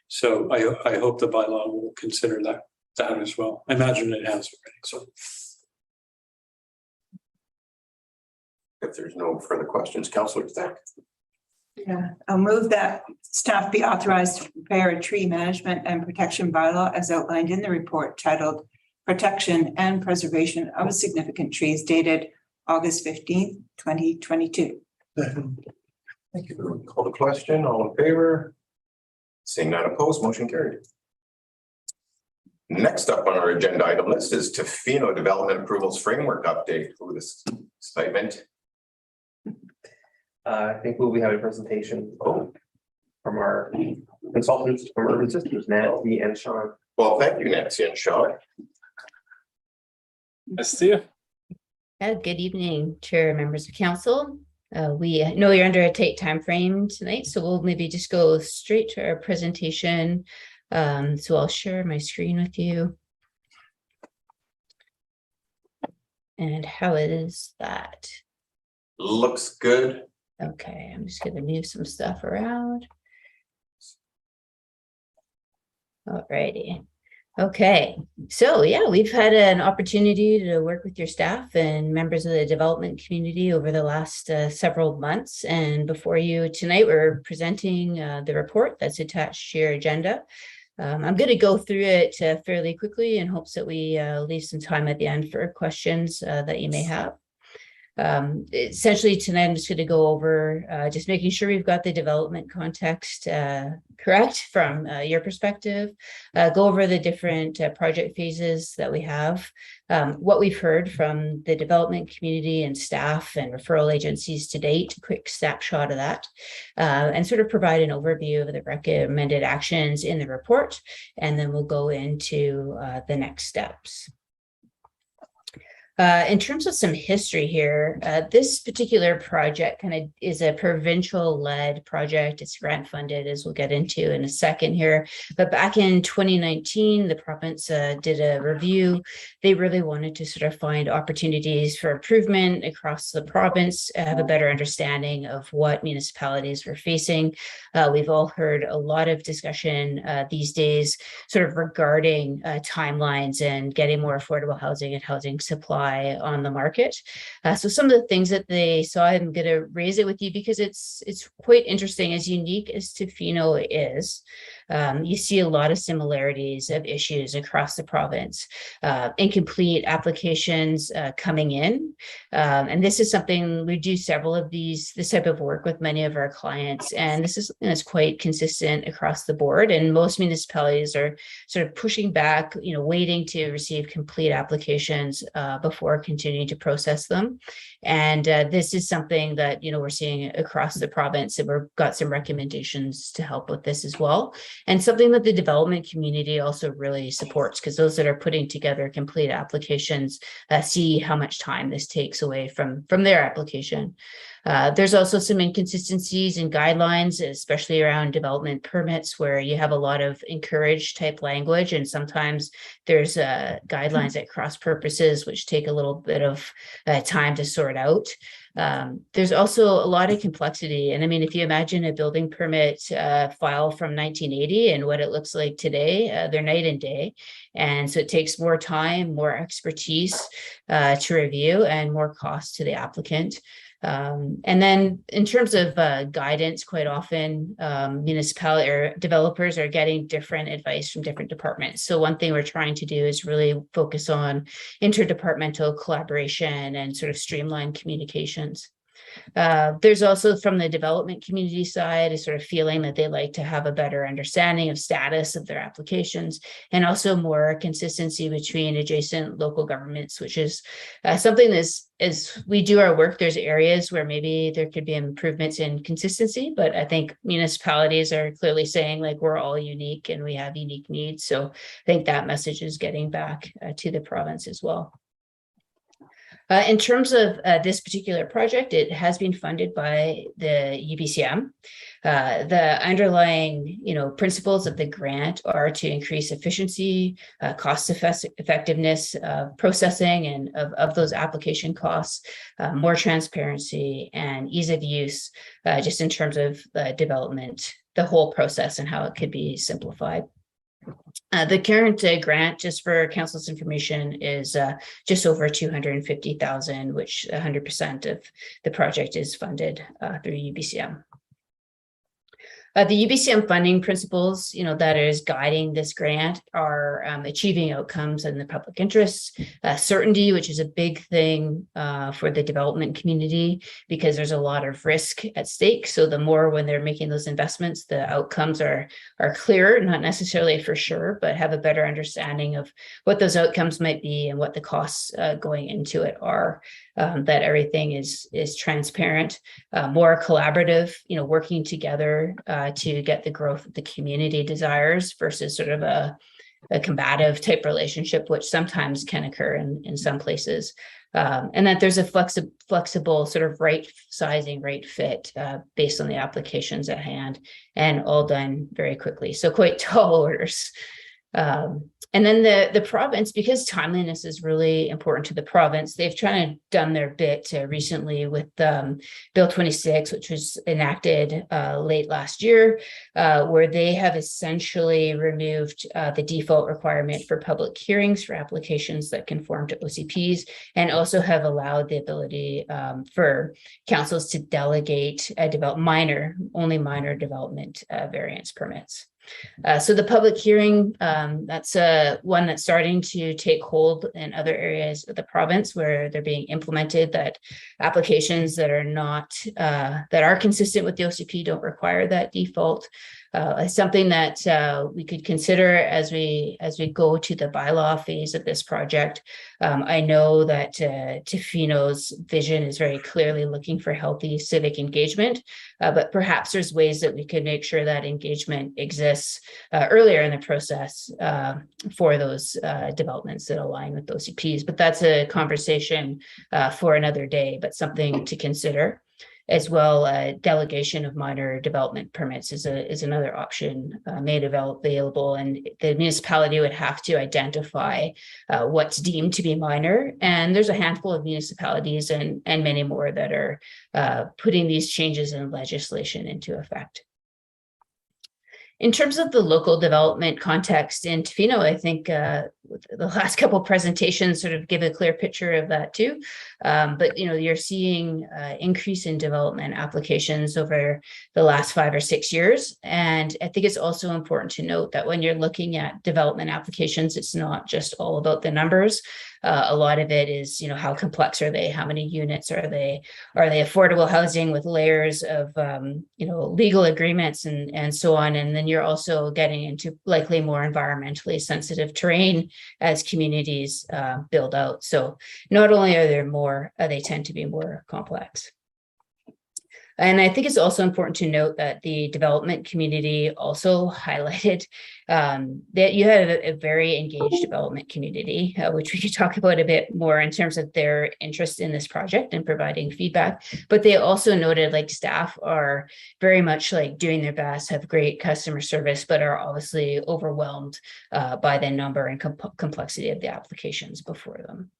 So I hope the bylaw will consider that as well. I imagine it has already. So if there's no further questions, Councillor Thicke. Yeah, I'll move that staff be authorized to prepare a tree management and protection bylaw as outlined in the report titled Protection and Preservation of Significant Trees dated August 15th, 2022. Thank you. Call the question. All in favor? Seeing none opposed, motion carried. Next up on our agenda item list is Tofino Development Approvals Framework Update. Oh, this excitement. I think we'll be having a presentation from our consultants from Urban Systems, Nancy and Sean. Well, thank you, Nancy and Sean. Nice to see you. Good evening, Chair, members of council. We know you're under a tight time frame tonight, so we'll maybe just go straight to our presentation. So I'll share my screen with you. And how is that? Looks good. Okay, I'm just going to move some stuff around. Alrighty. Okay, so yeah, we've had an opportunity to work with your staff and members of the development community over the last several months. And before you tonight, we're presenting the report that's attached to your agenda. I'm going to go through it fairly quickly in hopes that we leave some time at the end for questions that you may have. Essentially tonight, I'm just going to go over just making sure we've got the development context correct from your perspective, go over the different project phases that we have, what we've heard from the development community and staff and referral agencies to date, a quick snapshot of that, and sort of provide an overview of the recommended actions in the report, and then we'll go into the next steps. In terms of some history here, this particular project kind of is a provincial-led project. It's grant funded, as we'll get into in a second here. But back in 2019, the province did a review. They really wanted to sort of find opportunities for improvement across the province, have a better understanding of what municipalities were facing. We've all heard a lot of discussion these days sort of regarding timelines and getting more affordable housing and housing supply on the market. So some of the things that they saw, I'm going to raise it with you because it's quite interesting. As unique as Tofino is, you see a lot of similarities of issues across the province. Incomplete applications coming in. And this is something we do several of this type of work with many of our clients. And this is it's quite consistent across the board. And most municipalities are sort of pushing back, waiting to receive complete applications before continuing to process them. And this is something that, we're seeing across the province, and we've got some recommendations to help with this as well. And something that the development community also really supports, because those that are putting together complete applications see how much time this takes away from their application. There's also some inconsistencies in guidelines, especially around development permits, where you have a lot of encouraged type language, and sometimes there's guidelines that cross purposes, which take a little bit of time to sort out. There's also a lot of complexity. And I mean, if you imagine a building permit file from 1980 and what it looks like today, they're night and day. And so it takes more time, more expertise to review, and more cost to the applicant. And then in terms of guidance, quite often municipality or developers are getting different advice from different departments. So one thing we're trying to do is really focus on interdepartmental collaboration and sort of streamline communications. There's also, from the development community side, a sort of feeling that they like to have a better understanding of status of their applications, and also more consistency between adjacent local governments, which is something as we do our work, there's areas where maybe there could be improvements in consistency, but I think municipalities are clearly saying, like, we're all unique and we have unique needs. So I think that message is getting back to the province as well. In terms of this particular project, it has been funded by the UBCM. The underlying, principles of the grant are to increase efficiency, cost effectiveness of processing and of those application costs, more transparency, and ease of use, just in terms of development, the whole process and how it could be simplified. The current grant, just for council's information, is just over $250,000, which 100% of the project is funded through UBCM. The UBCM funding principles, that is guiding this grant are achieving outcomes in the public interest, certainty, which is a big thing for the development community because there's a lot of risk at stake. So the more when they're making those investments, the outcomes are clearer, not necessarily for sure, but have a better understanding of what those outcomes might be and what the costs going into it are. That everything is transparent, more collaborative, working together to get the growth that the community desires versus sort of a combative type relationship, which sometimes can occur in some places. And that there's a flexible sort of right sizing, right fit based on the applications at hand and all done very quickly. So quite tall orders. And then the province, because timeliness is really important to the province, they've done their bit recently with Bill 26, which was enacted late last year, where they have essentially removed the default requirement for public hearings for applications that conform to OCPs, and also have allowed the ability for councils to delegate only minor development variance permits. So the public hearing, that's one that's starting to take hold in other areas of the province where they're being implemented, that applications that are not, that are consistent with the OCP don't require that default. Something that we could consider as we go to the bylaw phase of this project. I know that Tofino's vision is very clearly looking for healthy civic engagement, but perhaps there's ways that we could make sure that engagement exists earlier in the process for those developments that align with OCPs. But that's a conversation for another day, but something to consider. As well, delegation of minor development permits is another option made available, and the municipality would have to identify what's deemed to be minor. And there's a handful of municipalities and many more that are putting these changes in legislation into effect. In terms of the local development context in Tofino, I think the last couple of presentations sort of give a clear picture of that too. But you're seeing increase in development applications over the last 5 or 6 years. And I think it's also important to note that when you're looking at development applications, it's not just all about the numbers. A lot of it is, how complex are they? How many units are they? Are they affordable housing with layers of, legal agreements and so on? And then you're also getting into likely more environmentally sensitive terrain as communities build out. So not only are there more, they tend to be more complex. And I think it's also important to note that the development community also highlighted that you had a very engaged development community, which we could talk about a bit more in terms of their interest in this project and providing feedback. But they also noted staff are very much doing their best, have great customer service, but are obviously overwhelmed by the number and complexity of the applications before them.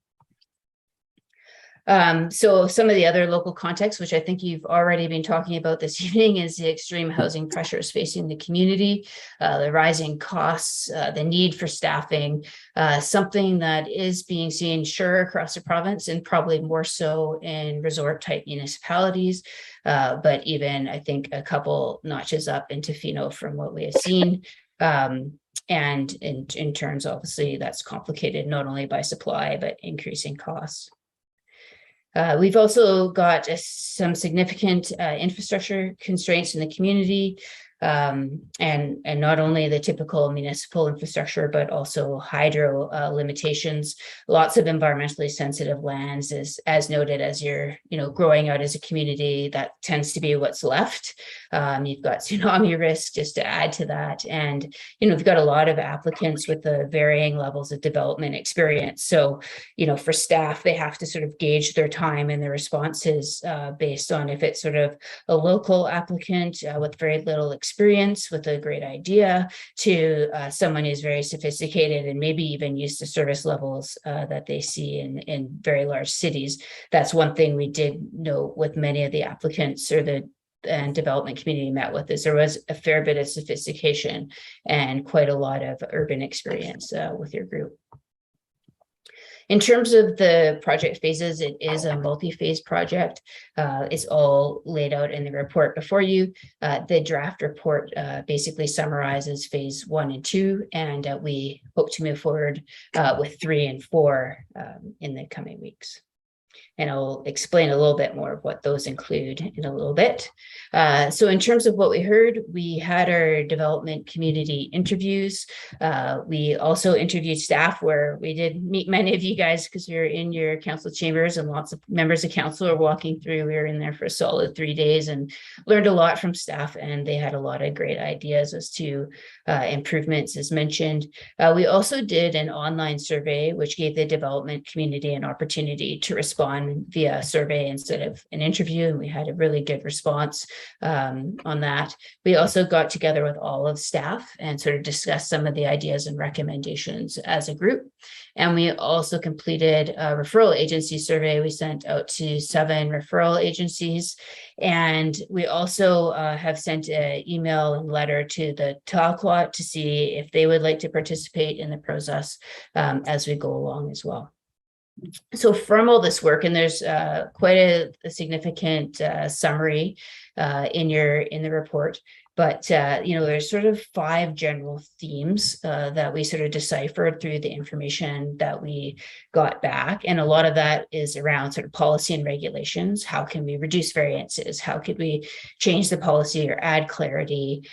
So some of the other local context, which I think you've already been talking about this evening, is the extreme housing pressures facing the community, the rising costs, the need for staffing, something that is being seen across the province and probably more so in resort type municipalities. But even I think a couple notches up in Tofino from what we have seen. And in terms, obviously, that's complicated not only by supply, but increasing costs. We've also got some significant infrastructure constraints in the community, and not only the typical municipal infrastructure, but also hydro limitations. Lots of environmentally sensitive lands, as noted, as you're growing out as a community, that tends to be what's left. You've got tsunami risk just to add to that, and we've got a lot of applicants with the varying levels of development experience. So for staff, they have to sort of gauge their time and their responses based on if it's sort of a local applicant with very little experience with a great idea to someone who's very sophisticated and maybe even used to service levels that they see in very large cities. That's one thing we did note with many of the applicants or the development community met with, is there was a fair bit of sophistication and quite a lot of urban experience with your group. In terms of the project phases, it is a multi-phase project. It's all laid out in the report before you. The draft report basically summarizes phase 1 and 2, and we hope to move forward with 3 and 4 in the coming weeks. And I'll explain a little bit more of what those include in a little bit. So in terms of what we heard, we had our development community interviews. We also interviewed staff, where we did meet many of you guys because we were in your council chambers, and lots of members of council are walking through. We were in there for a solid 3 days and learned a lot from staff, and they had a lot of great ideas as to improvements as mentioned. We also did an online survey, which gave the development community an opportunity to respond via survey instead of an interview, and we had a really good response on that. We also got together with all of staff and sort of discussed some of the ideas and recommendations as a group. And we also completed a referral agency survey. We sent out to 7 referral agencies, and we also have sent an email and letter to the Tla-o-qui-aht to see if they would like to participate in the process as we go along as well. So from all this work, and there's quite a significant summary in the report, but there's sort of 5 general themes that we sort of deciphered through the information that we got back, and a lot of that is around sort of policy and regulations. How can we reduce variances? How could we change the policy or add clarity?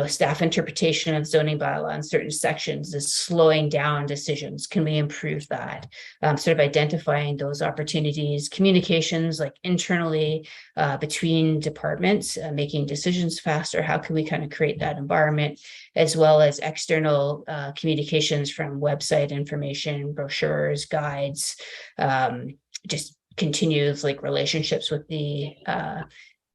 Staff interpretation of zoning bylaw in certain sections is slowing down decisions. Can we improve that? Sort of identifying those opportunities, communications like internally between departments, making decisions faster. How can we kind of create that environment, as well as external communications from website information, brochures, guides, just continues like relationships with the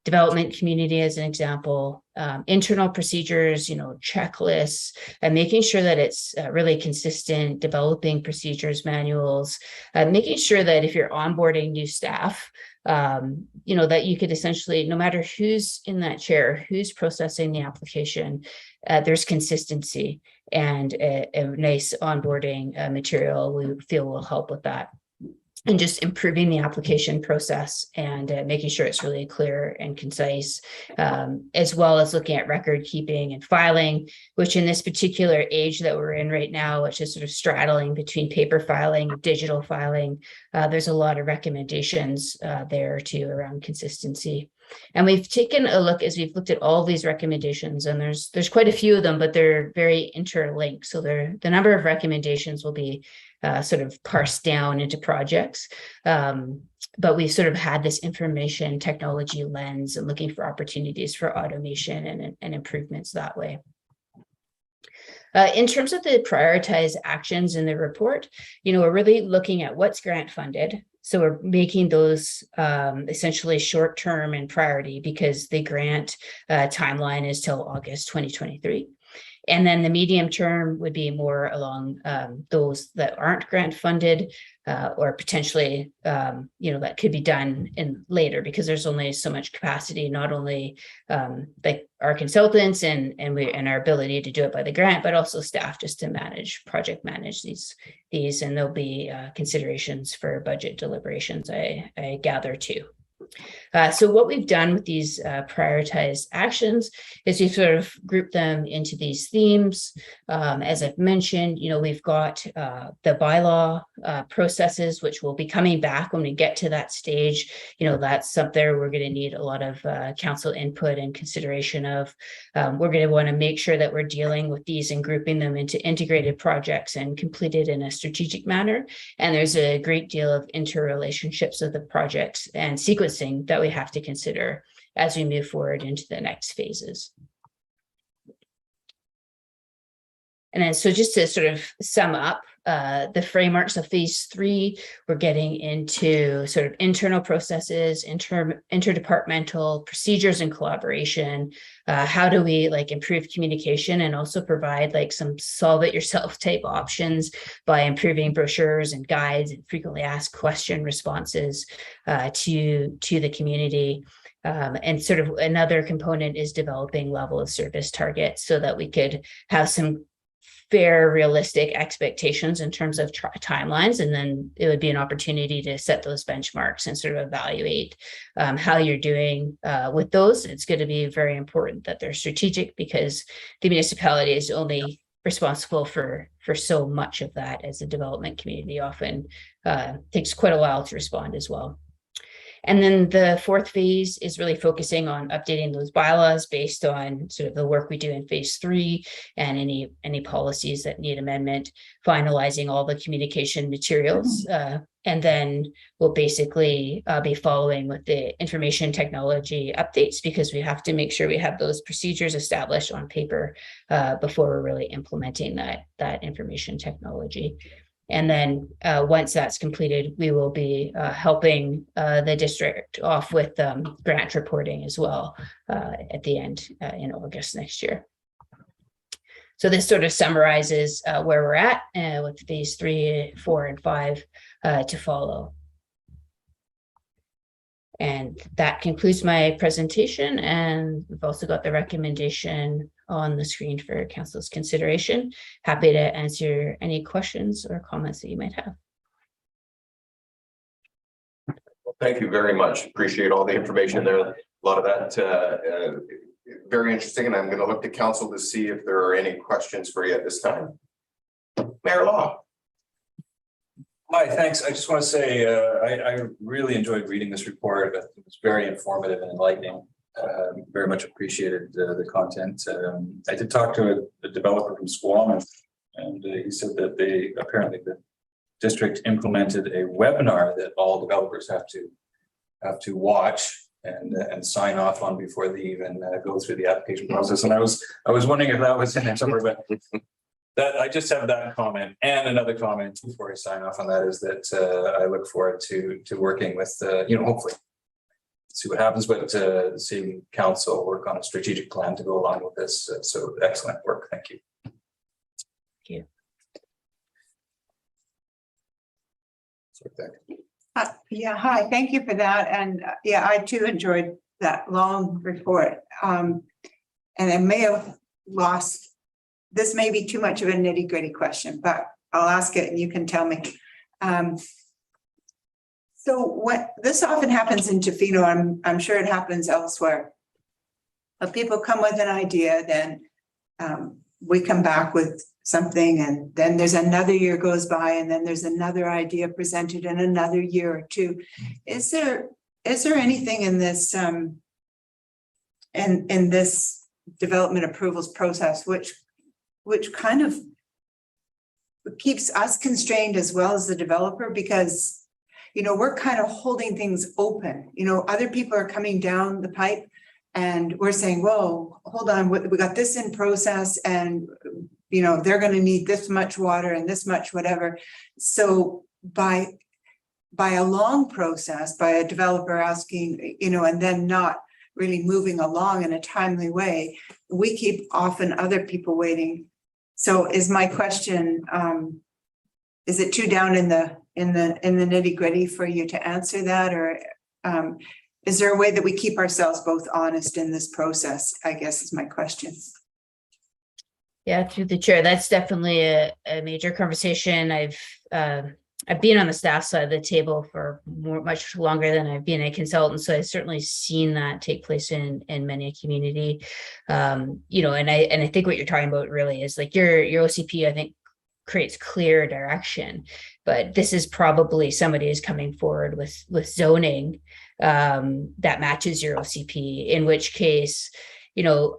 development community as an example, internal procedures, checklists, and making sure that it's really consistent, developing procedures, manuals, making sure that if you're onboarding new staff, that you could essentially, no matter who's in that chair, who's processing the application, there's consistency, and a nice onboarding material we feel will help with that. And just improving the application process and making sure it's really clear and concise, as well as looking at record keeping and filing, which in this particular age that we're in right now, which is sort of straddling between paper filing and digital filing, there's a lot of recommendations there too around consistency. And we've taken a look as we've looked at all these recommendations, and there's quite a few of them, but they're very interlinked. So the number of recommendations will be sort of parsed down into projects. But we've sort of had this information technology lens and looking for opportunities for automation and improvements that way. In terms of the prioritized actions in the report, we're really looking at what's grant funded. So we're making those essentially short-term and priority, because the grant timeline is till August 2023. And then the medium term would be more along those that aren't grant funded, or potentially, that could be done in later, because there's only so much capacity, not only like our consultants and our ability to do it by the grant, but also staff just to project manage these, and there'll be considerations for budget deliberations, I gather too. So what we've done with these prioritized actions is we've sort of grouped them into these themes. As I've mentioned, we've got the bylaw processes, which will be coming back when we get to that stage. That's something we're going to need a lot of council input and consideration of. We're going to want to make sure that we're dealing with these and grouping them into integrated projects and completed in a strategic manner. And there's a great deal of interrelationships of the projects and sequencing that we have to consider as we move forward into the next phases. And then, so just to sort of sum up the frameworks of phase 3, we're getting into sort of internal processes, interdepartmental procedures and collaboration. How do we improve communication and also provide some solve it yourself type options by improving brochures and guides and frequently asked question responses to the community. And sort of another component is developing level of service targets so that we could have some fair, realistic expectations in terms of timelines. And then it would be an opportunity to set those benchmarks and sort of evaluate how you're doing with those. It's going to be very important that they're strategic, because the municipality is only responsible for so much of that, as the development community often takes quite a while to respond as well. And then the fourth phase is really focusing on updating those bylaws based on sort of the work we do in phase 3 and any policies that need amendment, finalizing all the communication materials. And then we'll basically be following with the information technology updates, because we have to make sure we have those procedures established on paper before we're really implementing that information technology. And then once that's completed, we will be helping the district off with grant reporting as well at the end in August next year. So this sort of summarizes where we're at with phase 3, 4, and 5 to follow. And that concludes my presentation. And we've also got the recommendation on the screen for council's consideration. Happy to answer any questions or comments that you might have. Well, thank you very much. Appreciate all the information there. A lot of that very interesting. And I'm going to look to council to see if there are any questions for you at this time. Mayor Law. Hi, thanks. I just want to say I really enjoyed reading this report. It was very informative and enlightening. Very much appreciated the content. I did talk to a developer from Squam, and he said that apparently the district implemented a webinar that all developers have to watch and sign off on before they even go through the application process. And I was wondering if that was in there somewhere, but that I just have that comment. And another comment before I sign off on that is that I look forward to working with hopefully see what happens, but seeing council work on a strategic plan to go along with this. So excellent work. Thank you. Thank you. Yeah, hi, thank you for that. And yeah, I too enjoyed that long report. And I may have lost, this may be too much of a nitty-gritty question, but I'll ask it and you can tell me. So what this often happens in Tofino, I'm sure it happens elsewhere. But people come with an idea, then we come back with something, and then there's another year goes by, and then there's another idea presented in another year or two. Is there anything in this in this development approvals process which kind of keeps us constrained as well as the developer? Because we're kind of holding things open. Other people are coming down the pipe and we're saying, whoa, hold on, we got this in process, and they're going to need this much water and this much whatever. So by a long process, by a developer asking, and then not really moving along in a timely way, we keep often other people waiting. So is my question, is it too down in the nitty gritty for you to answer that? Or is there a way that we keep ourselves both honest in this process, I guess is my question. Yeah, through the chair, that's definitely a major conversation. I've been on the staff side of the table for much longer than I've been a consultant, so I've certainly seen that take place in many a community. And I think what you're talking about really is like your OCP, I think, creates clear direction, but this is probably somebody who's coming forward with zoning that matches your OCP, in which case,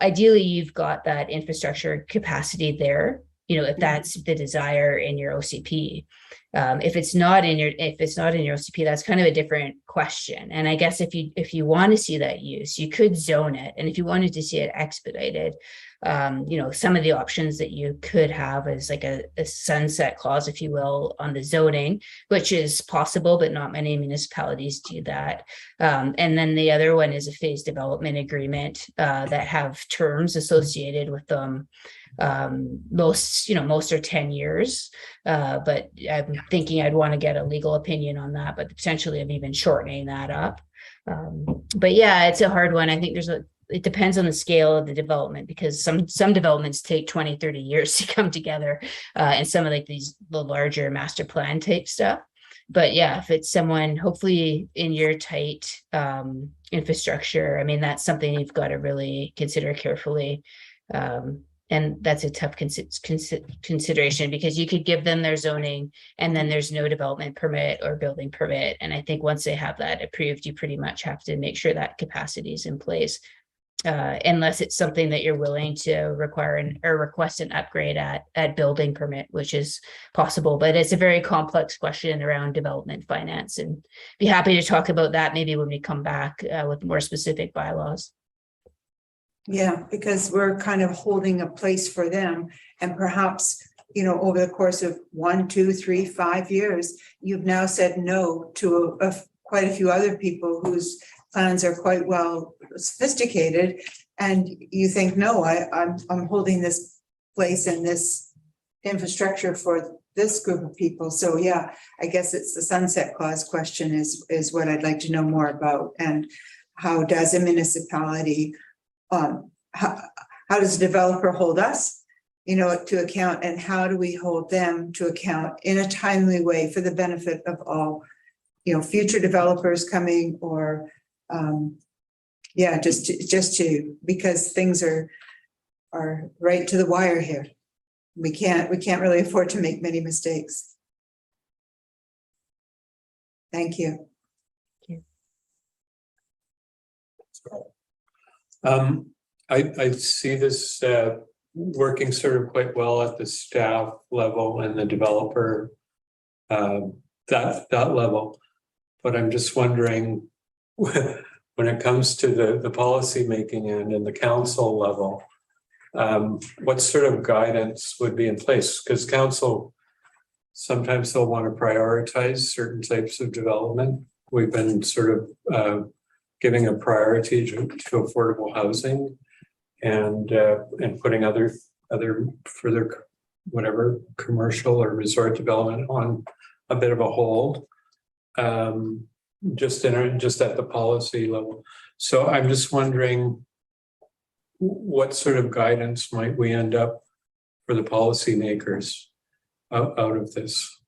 ideally you've got that infrastructure capacity there, if that's the desire in your OCP. If it's not in your OCP, that's kind of a different question. And I guess if you want to see that use, you could zone it. And if you wanted to see it expedited, some of the options that you could have is like a sunset clause, if you will, on the zoning, which is possible, but not many municipalities do that. And then the other one is a phased development agreement that have terms associated with them. Most are 10 years, but I'm thinking I'd want to get a legal opinion on that, but potentially of even shortening that up. But yeah, it's a hard one. I think it depends on the scale of the development, because some developments take 20, 30 years to come together, and some of like the larger master plan type stuff. But yeah, if it's someone hopefully in your tight infrastructure, I mean, that's something you've got to really consider carefully. And that's a tough consideration, because you could give them their zoning and then there's no development permit or building permit. And I think once they have that approved, you pretty much have to make sure that capacity is in place. Unless it's something that you're willing to require or request an upgrade at building permit, which is possible, but it's a very complex question around development finance, and be happy to talk about that maybe when we come back with more specific bylaws. Yeah, because we're kind of holding a place for them, and perhaps, you know, over the course of 1, 2, 3, 5 years, you've now said no to quite a few other people whose plans are quite well sophisticated, and you think, no, I'm holding this place and this infrastructure for this group of people. So yeah, I guess it's the sunset clause question is what I'd like to know more about. And how does a municipality, how does a developer hold us, you know, to account, and how do we hold them to account in a timely way for the benefit of all, you know, future developers coming, or yeah, just to because things are right to the wire here. We can't really afford to make many mistakes. Thank you. I see this working sort of quite well at the staff level and the developer that level, but I'm just wondering when it comes to the policy making end and the council level, what sort of guidance would be in place? Because council, sometimes they'll want to prioritize certain types of development. We've been sort of giving a priority to affordable housing and putting other further whatever commercial or resort development on a bit of a hold. Just at the policy level. So I'm just wondering what sort of guidance might we end up for the policymakers out of this?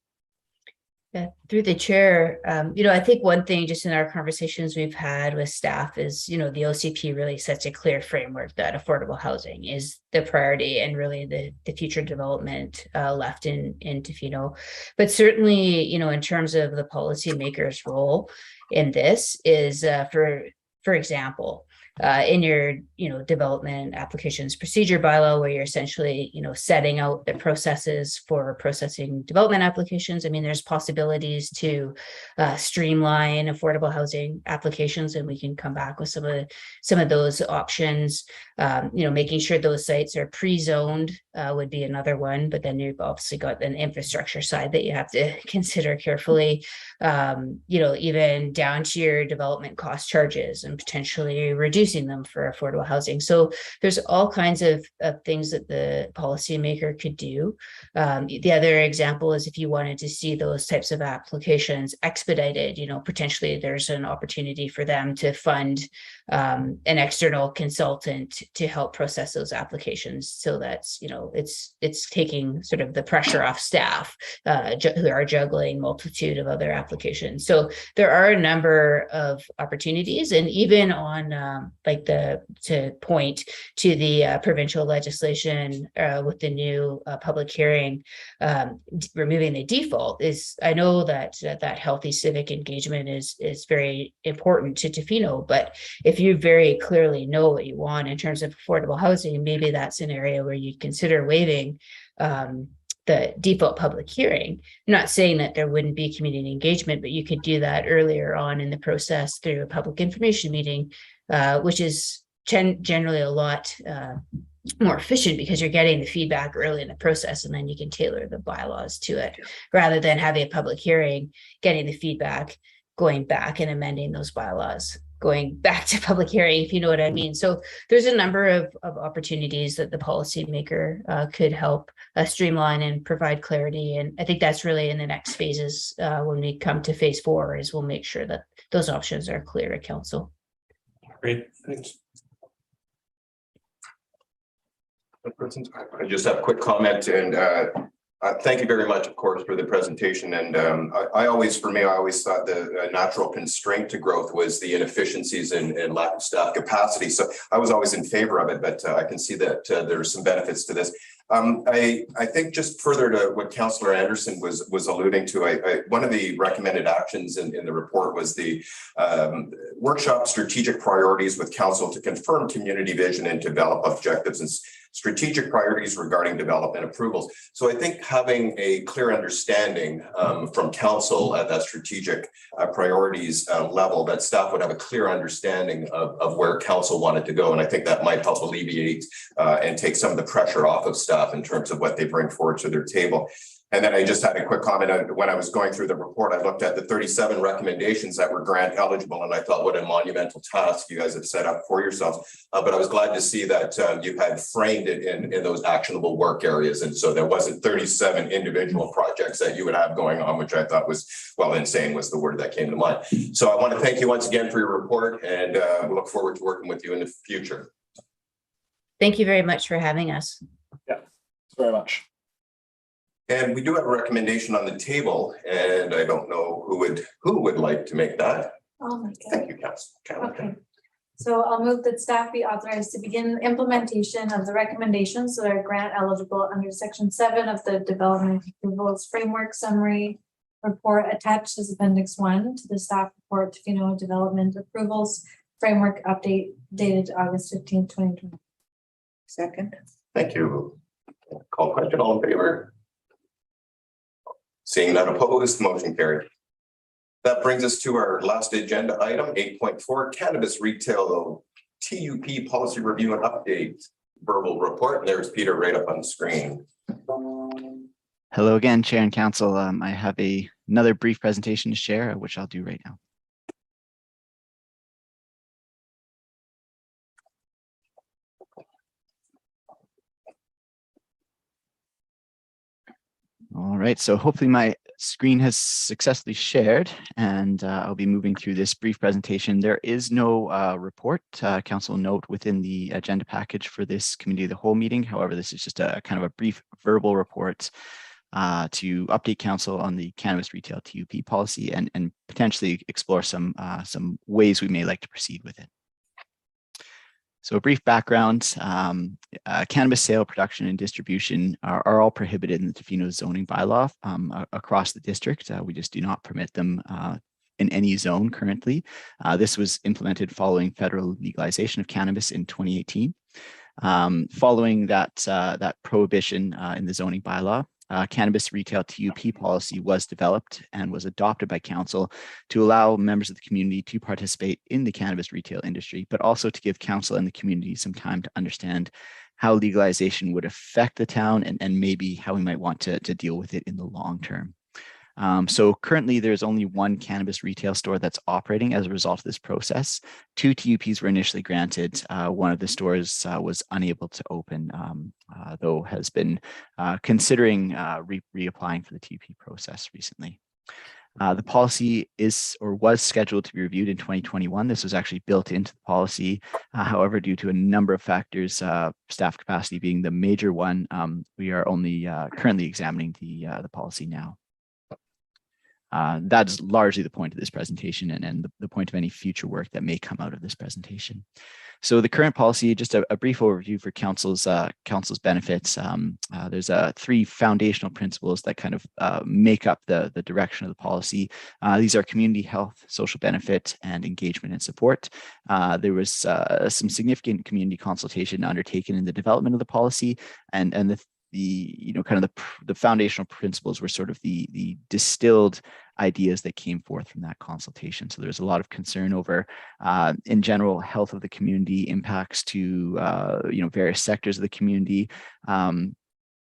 Yeah, through the chair, you know, I think one thing just in our conversations we've had with staff is, you know, the OCP really sets a clear framework that affordable housing is the priority and really the future development left in Tofino. But certainly, you know, in terms of the policymakers' role in this is, for example, in your, you know, development applications procedure bylaw, where you're essentially, you know, setting out the processes for processing development applications. I mean, there's possibilities to streamline affordable housing applications, and we can come back with some of those options. You know, making sure those sites are pre-zoned would be another one, but then you've obviously got an infrastructure side that you have to consider carefully. You know, even down to your development cost charges and potentially reducing them for affordable housing. So there's all kinds of things that the policymaker could do. The other example is if you wanted to see those types of applications expedited, you know, potentially there's an opportunity for them to fund an external consultant to help process those applications. So that's, you know, it's taking sort of the pressure off staff who are juggling multitude of other applications. So there are a number of opportunities, and even on like to point to the provincial legislation with the new public hearing, removing the default is, I know that healthy civic engagement is very important to Tofino, but if you very clearly know what you want in terms of affordable housing, maybe that's an area where you consider waiving the default public hearing. I'm not saying that there wouldn't be community engagement, but you could do that earlier on in the process through a public information meeting, which is generally a lot more efficient because you're getting the feedback early in the process, and then you can tailor the bylaws to it rather than having a public hearing, getting the feedback, going back and amending those bylaws, going back to public hearing, if you know what I mean. So there's a number of opportunities that the policymaker could help streamline and provide clarity. And I think that's really in the next phases when we come to phase 4 is we'll make sure that those options are clear to council. Great, thanks. I just have a quick comment and thank you very much, of course, for the presentation. And I always thought the natural constraint to growth was the inefficiencies and lack of staff capacity. So I was always in favor of it, but I can see that there's some benefits to this. I think just further to what Councillor Anderson was alluding to, one of the recommended actions in the report was the workshop strategic priorities with council to confirm community vision and develop objectives and strategic priorities regarding development approvals. So I think having a clear understanding from council at that strategic priorities level, that staff would have a clear understanding of where council wanted to go. And I think that might help alleviate and take some of the pressure off of staff in terms of what they bring forward to their table. And then I just had a quick comment. When I was going through the report, I looked at the 37 recommendations that were grant eligible, and I thought what a monumental task you guys have set up for yourselves. But I was glad to see that you had framed it in those actionable work areas. And so there wasn't 37 individual projects that you would have going on, which I thought was, well, insane was the word that came to mind. So I want to thank you once again for your report, and we look forward to working with you in the future. Thank you very much for having us. Yeah, very much. And we do have a recommendation on the table, and I don't know who would like to make that. Oh my God. Thank you, Council. Okay. So I'll move that staff be authorized to begin implementation of the recommendations that are grant eligible under Section 7 of the Development Approvals Framework Summary Report attached as Appendix 1 to the staff report Tofino Development Approvals Framework Update dated August 15, 2020. Second. Thank you. Call question, all in favor? Seeing none opposed, motion carried. That brings us to our last agenda item, 8.4, Cannabis Retail TUP Policy Review and Update Verbal Report. And there's Peter right up on the screen. Hello again, Chair and Council. I have another brief presentation to share, which I'll do right now. All right, so hopefully my screen has successfully shared, and I'll be moving through this brief presentation. There is no report, council note within the agenda package for this committee of the whole meeting. However, this is just a kind of a brief verbal report to update council on the cannabis retail TUP policy and potentially explore some ways we may like to proceed with it. So a brief background, cannabis sale, production, and distribution are all prohibited in the Tofino zoning bylaw across the district. We just do not permit them in any zone currently. This was implemented following federal legalization of cannabis in 2018. Following that prohibition in the zoning bylaw, cannabis retail TUP policy was developed and was adopted by council to allow members of the community to participate in the cannabis retail industry, but also to give council and the community some time to understand how legalization would affect the town and maybe how we might want to deal with it in the long term. So currently there's only one cannabis retail store that's operating as a result of this process. 2 TUPs were initially granted. One of the stores was unable to open, though has been considering reapplying for the TUP process recently. The policy is or was scheduled to be reviewed in 2021. This was actually built into the policy. However, due to a number of factors, staff capacity being the major one, we are only currently examining the policy now. That's largely the point of this presentation and the point of any future work that may come out of this presentation. So the current policy, just a brief overview for council's benefits. There's 3 foundational principles that kind of make up the direction of the policy. These are community health, social benefit, and engagement and support. There was some significant community consultation undertaken in the development of the policy, and the foundational principles were sort of the distilled ideas that came forth from that consultation. So there's a lot of concern over, in general, health of the community, impacts to various sectors of the community.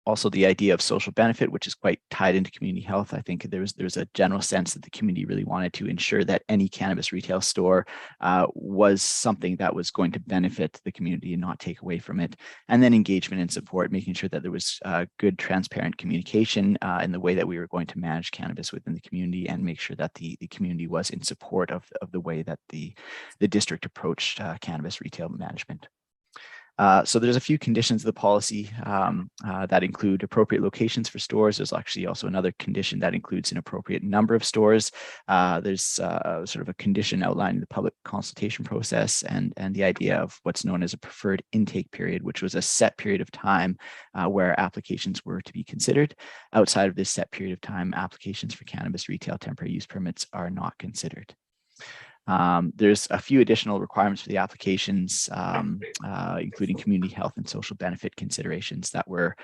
Also, the idea of social benefit, which is quite tied into community health. I think there's a general sense that the community really wanted to ensure that any cannabis retail store was something that was going to benefit the community and not take away from it. And then engagement and support, making sure that there was good, transparent communication in the way that we were going to manage cannabis within the community and make sure that the community was in support of the way that the district approached cannabis retail management. So there's a few conditions of the policy that include appropriate locations for stores. There's actually also another condition that includes an appropriate number of stores. There's sort of a condition outlining the public consultation process and the idea of what's known as a preferred intake period, which was a set period of time where applications were to be considered. Outside of this set period of time, applications for cannabis retail temporary use permits are not considered. There's a few additional requirements for the applications, including community health and social benefit considerations that were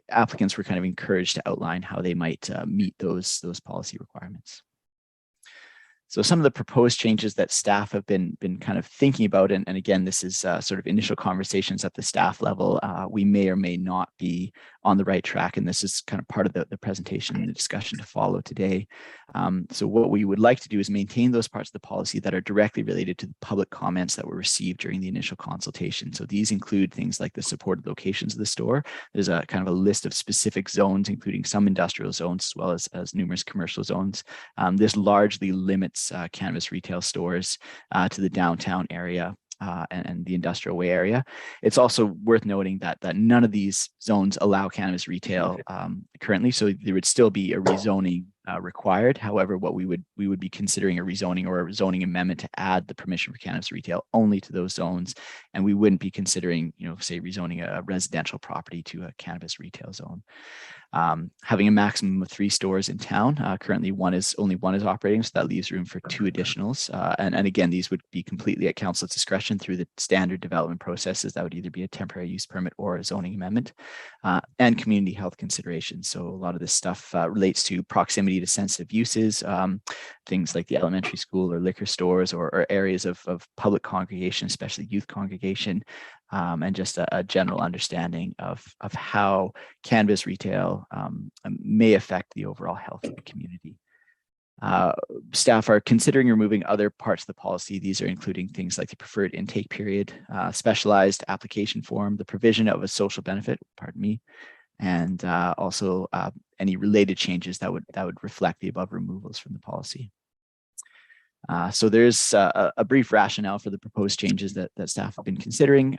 applicants were kind of encouraged to outline how they might meet those policy requirements. So some of the proposed changes that staff have been kind of thinking about, and again, this is sort of initial conversations at the staff level. We may or may not be on the right track, and this is kind of part of the presentation and the discussion to follow today. So what we would like to do is maintain those parts of the policy that are directly related to the public comments that were received during the initial consultation. So these include things like the supported locations of the store. There's a kind of a list of specific zones, including some industrial zones as well as numerous commercial zones. This largely limits cannabis retail stores to the downtown area and the industrial way area. It's also worth noting that none of these zones allow cannabis retail currently, so there would still be a rezoning required. However, what we would be considering a rezoning or a zoning amendment to add the permission for cannabis retail only to those zones, and we wouldn't be considering, say, rezoning a residential property to a cannabis retail zone. Having a maximum of 3 stores in town. Currently, only one is operating, so that leaves room for 2 additionals. And again, these would be completely at council's discretion through the standard development processes. That would either be a temporary use permit or a zoning amendment, and community health considerations. So a lot of this stuff relates to proximity to sensitive uses, things like the elementary school or liquor stores or areas of public congregation, especially youth congregation. And just a general understanding of how cannabis retail may affect the overall health of the community. Staff are considering removing other parts of the policy. These are including things like the preferred intake period, specialized application form, the provision of a social benefit, and also any related changes that would reflect the above removals from the policy. So there's a brief rationale for the proposed changes that staff have been considering.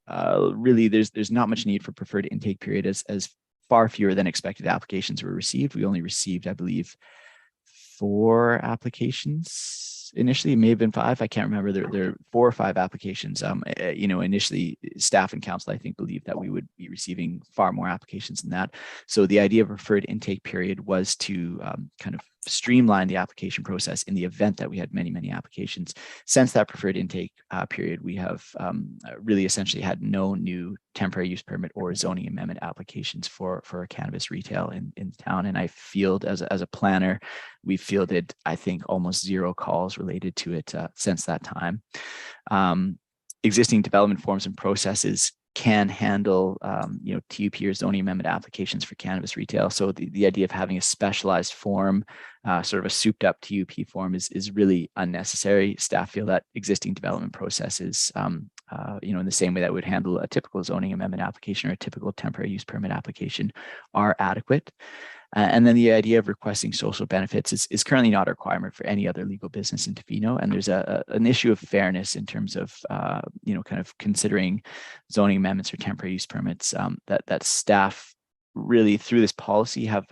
Really, there's not much need for preferred intake period as far fewer than expected applications were received. We only received, I believe, 4 applications. Initially, it may have been 5. I can't remember. There are 4 or 5 applications. Initially, staff and council, I think, believed that we would be receiving far more applications than that. So the idea of preferred intake period was to kind of streamline the application process in the event that we had many applications. Since that preferred intake period, we have really essentially had no new temporary use permit or zoning amendment applications for cannabis retail in town. And I field as a planner, we fielded, I think, almost 0 calls related to it since that time. Existing development forms and processes can handle TUP or zoning amendment applications for cannabis retail. So the idea of having a specialized form, sort of a souped up TUP form is really unnecessary. Staff feel that existing development processes, in the same way that would handle a typical zoning amendment application or a typical temporary use permit application, are adequate. And then the idea of requesting social benefits is currently not a requirement for any other legal business in Tofino. And there's an issue of fairness in terms of, kind of considering zoning amendments or temporary use permits that staff really through this policy have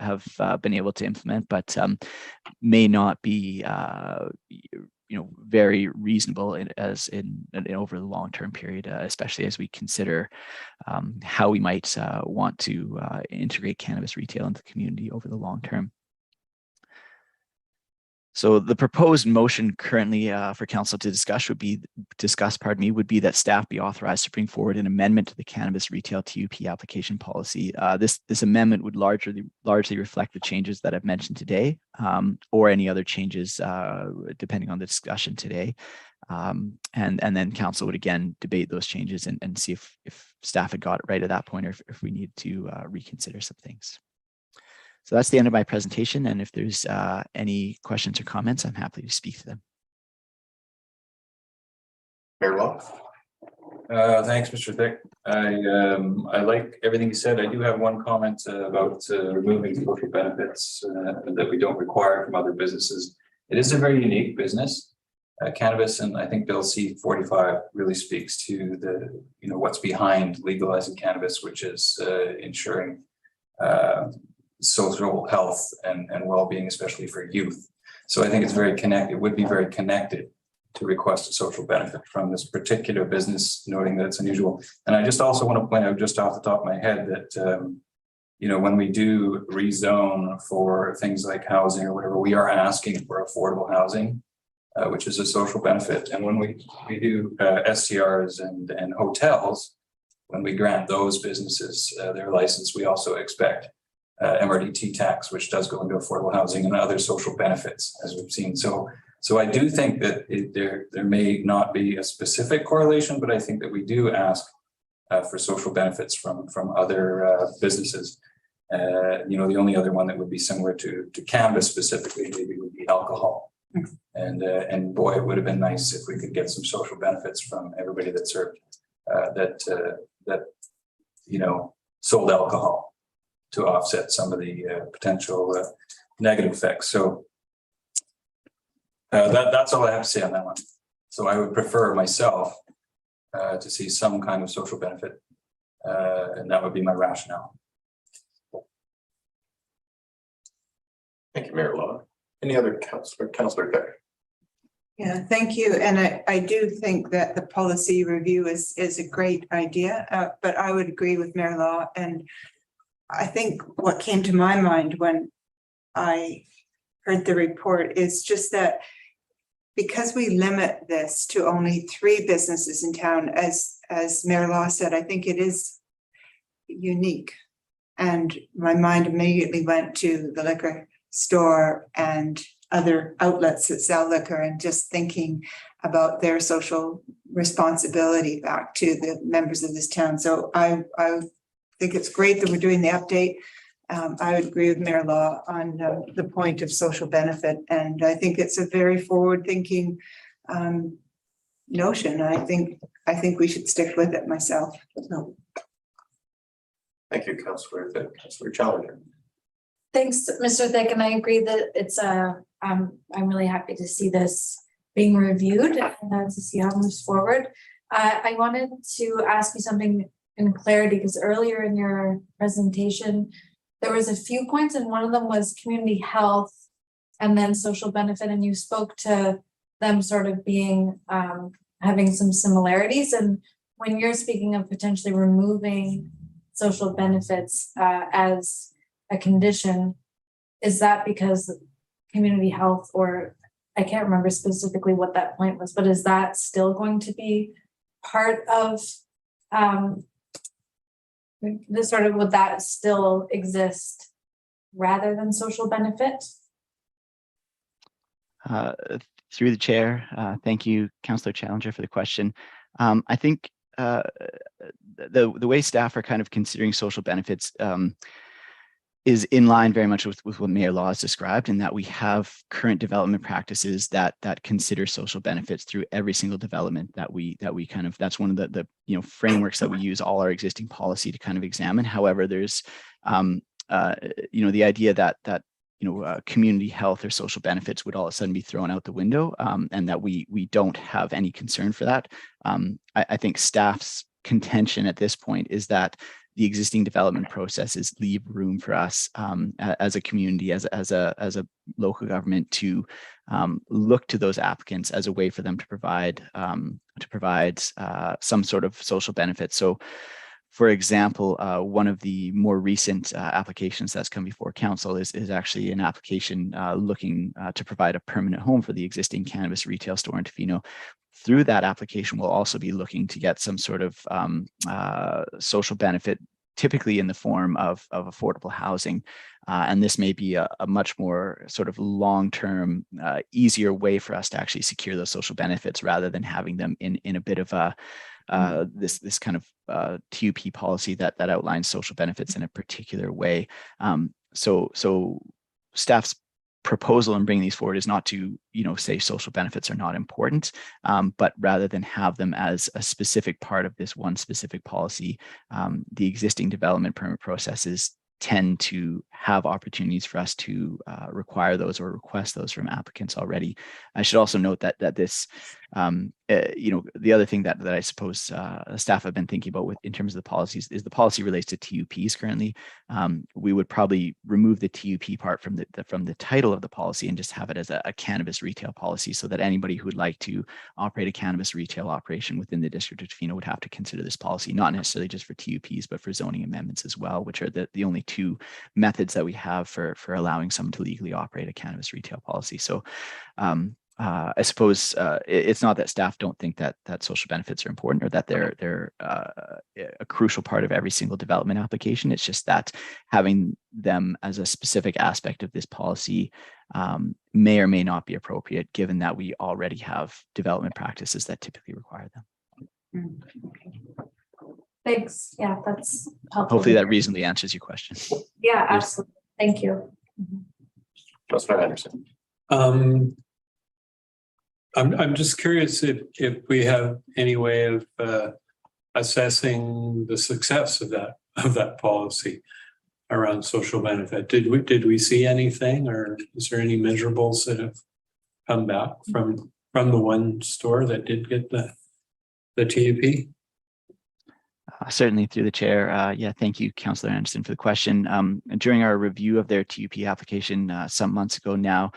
been able to implement, but may not be very reasonable in over the long-term period, especially as we consider how we might want to integrate cannabis retail into the community over the long term. So the proposed motion currently for council to discuss would be that staff be authorized to bring forward an amendment to the cannabis retail TUP application policy. This amendment would largely reflect the changes that I've mentioned today, or any other changes depending on the discussion today. And then council would again debate those changes and see if staff had got it right at that point, or if we need to reconsider some things. So that's the end of my presentation. And if there's any questions or comments, I'm happy to speak to them. Very well. Thanks, Mr. Thicke. I like everything you said. I do have one comment about removing social benefits that we don't require from other businesses. It is a very unique business. cannabis. And I think Bill C-45 really speaks to the, what's behind legalizing cannabis, which is ensuring social health and well-being, especially for youth. So I think it's very connected. It would be very connected to request a social benefit from this particular business, noting that it's unusual. And I just also want to point out, just off the top of my head, that when we do rezone for things like housing or whatever, we are asking for affordable housing, which is a social benefit. And when we do STRs and hotels, when we grant those businesses their license, we also expect MRDT tax, which does go into affordable housing and other social benefits, as we've seen. So I do think that there may not be a specific correlation, but I think that we do ask for social benefits from other businesses. The only other one that would be similar to cannabis specifically maybe would be alcohol. And boy, it would have been nice if we could get some social benefits from everybody that served that sold alcohol to offset some of the potential negative effects. So that's all I have to say on that one. So I would prefer myself to see some kind of social benefit, and that would be my rationale. Thank you, Mayor Law. Any other Councillor Thicke? Yeah, thank you. And I do think that the policy review is a great idea, but I would agree with Mayor Law. And I think what came to my mind when I heard the report is just that because we limit this to only 3 businesses in town, as Mayor Law said, I think it is unique. And my mind immediately went to the liquor store and other outlets that sell liquor, and just thinking about their social responsibility back to the members of this town. So I think it's great that we're doing the update. I would agree with Mayor Law on the point of social benefit, and I think it's a very forward-thinking notion. I think we should stick with it myself. So. Thank you, Councillor Thicke. Councillor Challenger. Thanks, Mr. Thicke, and I agree that it's I'm really happy to see this being reviewed and to see how it moves forward. I wanted to ask you something in clarity, because earlier in your presentation, there was a few points, and one of them was community health and then social benefit, and you spoke to them sort of being having some similarities. And when you're speaking of potentially removing social benefits as a condition, is that because community health, or I can't remember specifically what that point was, but is that still going to be part of this sort of, would that still exist rather than social benefit? Through the chair, thank you, Councillor Challenger, for the question. I think the way staff are kind of considering social benefits is in line very much with what Mayor Law has described, in that we have current development practices that consider social benefits through every single development that we kind of, that's one of the frameworks that we use all our existing policy to kind of examine. However, there's the idea that community health or social benefits would all of a sudden be thrown out the window, and that we don't have any concern for that. I think staff's contention at this point is that the existing development processes leave room for us as a community, as a local government, to look to those applicants as a way for them to provide some sort of social benefit. So, for example, one of the more recent applications that's come before council is actually an application looking to provide a permanent home for the existing cannabis retail store in Tofino. Through that application, we'll also be looking to get some sort of social benefit, typically in the form of affordable housing. And this may be a much more sort of long-term, easier way for us to actually secure those social benefits, rather than having them in a bit of a this kind of TUP policy that outlines social benefits in a particular way. So staff's proposal in bringing these forward is not to say social benefits are not important, but rather than have them as a specific part of this one specific policy, the existing development permit processes tend to have opportunities for us to require those or request those from applicants already. I should also note that this, the other thing that I suppose staff have been thinking about in terms of the policies is the policy relates to TUPs currently. We would probably remove the TUP part from the title of the policy and just have it as a cannabis retail policy, so that anybody who would like to operate a cannabis retail operation within the District of Tofino would have to consider this policy, not necessarily just for TUPs, but for zoning amendments as well, which are the only two methods that we have for allowing someone to legally operate a cannabis retail policy. So I suppose it's not that staff don't think that social benefits are important or that they're a crucial part of every single development application. It's just that having them as a specific aspect of this policy may or may not be appropriate, given that we already have development practices that typically require them. Thanks. Yeah, that's helpful. Hopefully that reasonably answers your question. Yeah, absolutely. Thank you. Councillor Anderson. I'm just curious if we have any way of assessing the success of that policy around social benefit. Did we see anything, or is there any measurables that have come back from the one store that did get the TUP? Certainly, through the chair. Yeah, thank you, Councillor Anderson, for the question. During our review of their TUP application some months ago now,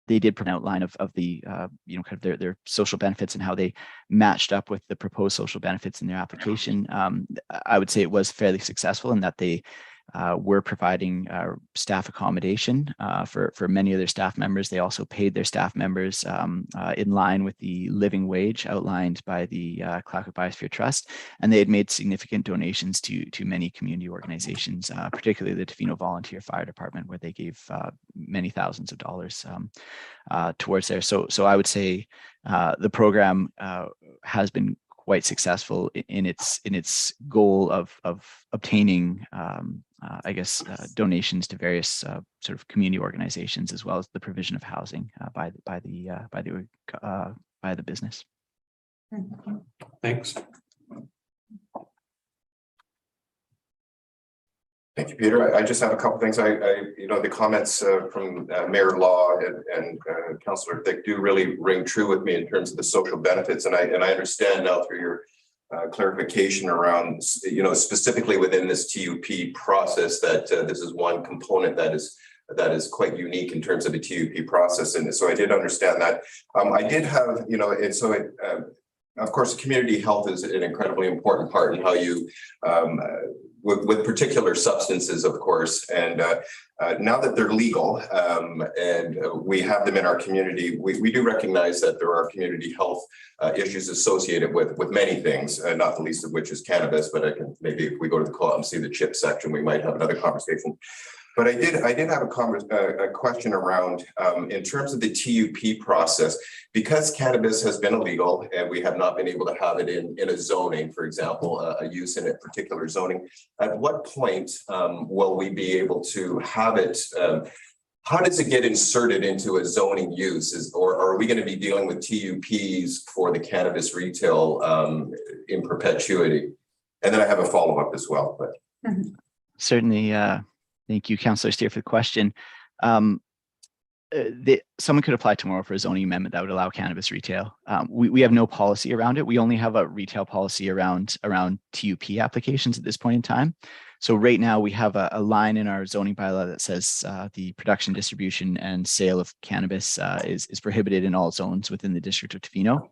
they did put an outline of the kind of their social benefits and how they matched up with the proposed social benefits in their application. I would say it was fairly successful in that they were providing staff accommodation for many of their staff members. They also paid their staff members in line with the living wage outlined by the Tla-o-qui-aht First Trust, and they had made significant donations to many community organizations, particularly the Tofino Volunteer Fire Department, where they gave many thousands of dollars towards there. So I would say the program has been quite successful in its goal of obtaining, donations to various sort of community organizations, as well as the provision of housing by the business. Thanks. Thank you, Peter. I just have a couple things. The comments from Mayor Law and Councillor Thicke do really ring true with me in terms of the social benefits, and I understand now through your clarification around, specifically within this TUP process, that this is one component that is quite unique in terms of the TUP process, and so I did understand that. I did have, of course, community health is an incredibly important part in how you. With particular substances, of course, and now that they're legal and we have them in our community, we do recognize that there are community health issues associated with many things, not the least of which is cannabis. But maybe if we go to the co-op and see the chip section, we might have another conversation. But I did have a question around in terms of the TUP process, because cannabis has been illegal and we have not been able to have it in a zoning, for example, a use in a particular zoning. At what point will we be able to have it? How does it get inserted into a zoning use? Or are we going to be dealing with TUPs for the cannabis retail in perpetuity? And then I have a follow-up as well. But certainly. Thank you, Councillor Steer, for the question. Someone could apply tomorrow for a zoning amendment that would allow cannabis retail. We have no policy around it. We only have a retail policy around TUP applications at this point in time. So right now we have a line in our zoning bylaw that says the production, distribution, and sale of cannabis is prohibited in all zones within the District of Tofino.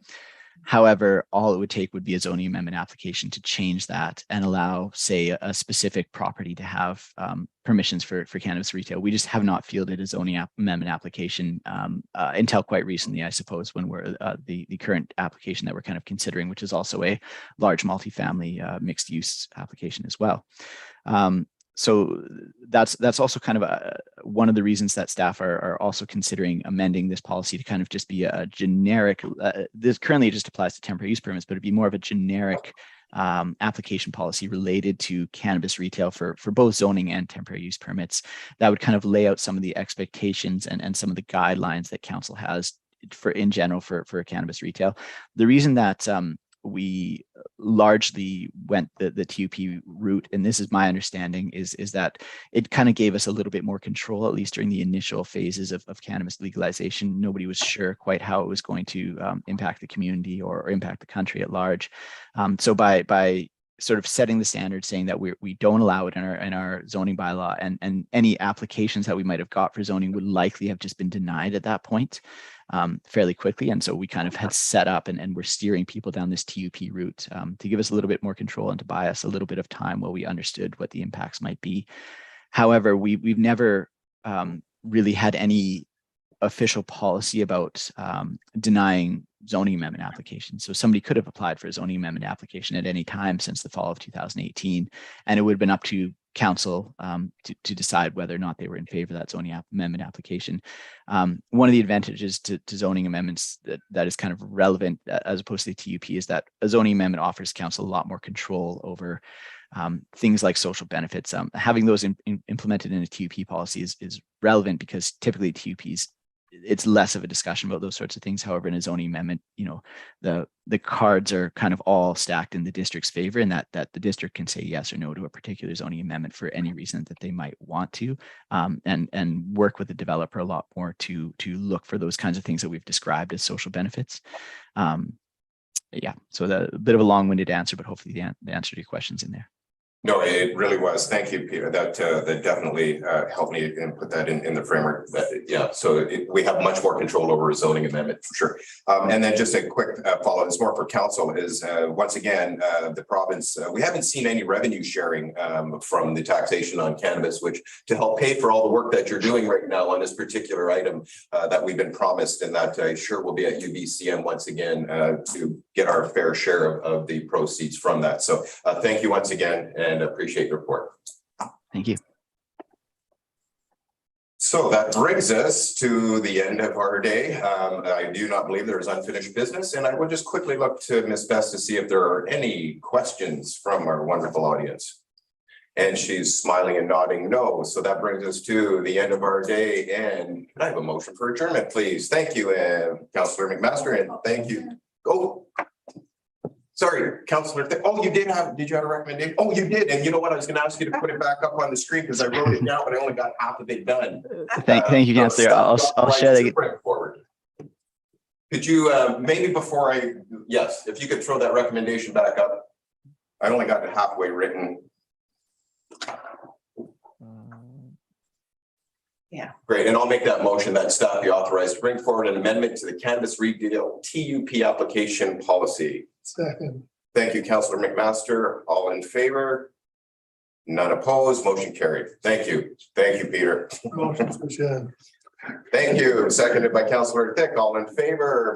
However, all it would take would be a zoning amendment application to change that and allow, say, a specific property to have permissions for cannabis retail. We just have not fielded a zoning amendment application until quite recently, I suppose, when we're the current application that we're kind of considering, which is also a large multifamily mixed use application as well. So that's also kind of one of the reasons that staff are also considering amending this policy to kind of just be a generic, this currently just applies to temporary use permits, but it'd be more of a generic application policy related to cannabis retail for both zoning and temporary use permits that would kind of lay out some of the expectations and some of the guidelines that council has in general for cannabis retail. The reason that we largely went the TUP route, and this is my understanding, is that it kind of gave us a little bit more control, at least during the initial phases of cannabis legalization. Nobody was sure quite how it was going to impact the community or impact the country at large. So by sort of setting the standard, saying that we don't allow it in our zoning bylaw, and any applications that we might have got for zoning would likely have just been denied at that point fairly quickly. And so we kind of had set up and we're steering people down this TUP route to give us a little bit more control and to buy us a little bit of time while we understood what the impacts might be. However, we've never really had any official policy about denying zoning amendment applications. So somebody could have applied for a zoning amendment application at any time since the fall of 2018, and it would have been up to council to decide whether or not they were in favor of that zoning amendment application. One of the advantages to zoning amendments that is kind of relevant as opposed to the TUP is that a zoning amendment offers council a lot more control over things like social benefits. Having those implemented in a TUP policy is relevant because typically TUPs, it's less of a discussion about those sorts of things. However, in a zoning amendment, the cards are kind of all stacked in the district's favor, and that the district can say yes or no to a particular zoning amendment for any reason that they might want to, and work with the developer a lot more to look for those kinds of things that we've described as social benefits. Yeah, so a bit of a long-winded answer, but hopefully the answer to your question's in there. No, it really was. Thank you, Peter. That definitely helped me and put that in the framework. So we have much more control over a zoning amendment for sure. And then just a quick follow-up, it's more for council, is once again, the province, we haven't seen any revenue sharing from the taxation on cannabis, which to help pay for all the work that you're doing right now on this particular item that we've been promised, and that sure will be at UBCM once again to get our fair share of the proceeds from that. So thank you once again, and appreciate your report. Thank you. So that brings us to the end of our day. I do not believe there is unfinished business, and I will just quickly look to Ms. Best to see if there are any questions from our wonderful audience. And she's smiling and nodding no. So that brings us to the end of our day. And can I have a motion for adjournment, please? Thank you, Councillor McMaster, and thank you. Oh, sorry, Councillor. Oh, did you have a recommendation? Oh, you did. And you know what? I was going to ask you to put it back up on the screen because I wrote it down, but I only got half of it done. Thank you, Councillor. I'll share that. Forward. Could you maybe before yes, if you could throw that recommendation back up. I only got it halfway written. Yeah. Great, and I'll make that motion that staff be authorized to bring forward an amendment to the cannabis retail TUP application policy. Second. Thank you, Councillor McMaster. All in favor? None opposed. Motion carried. Thank you. Thank you, Peter. Motion to adjourn. Thank you. Seconded by Councillor Thicke. All in favor?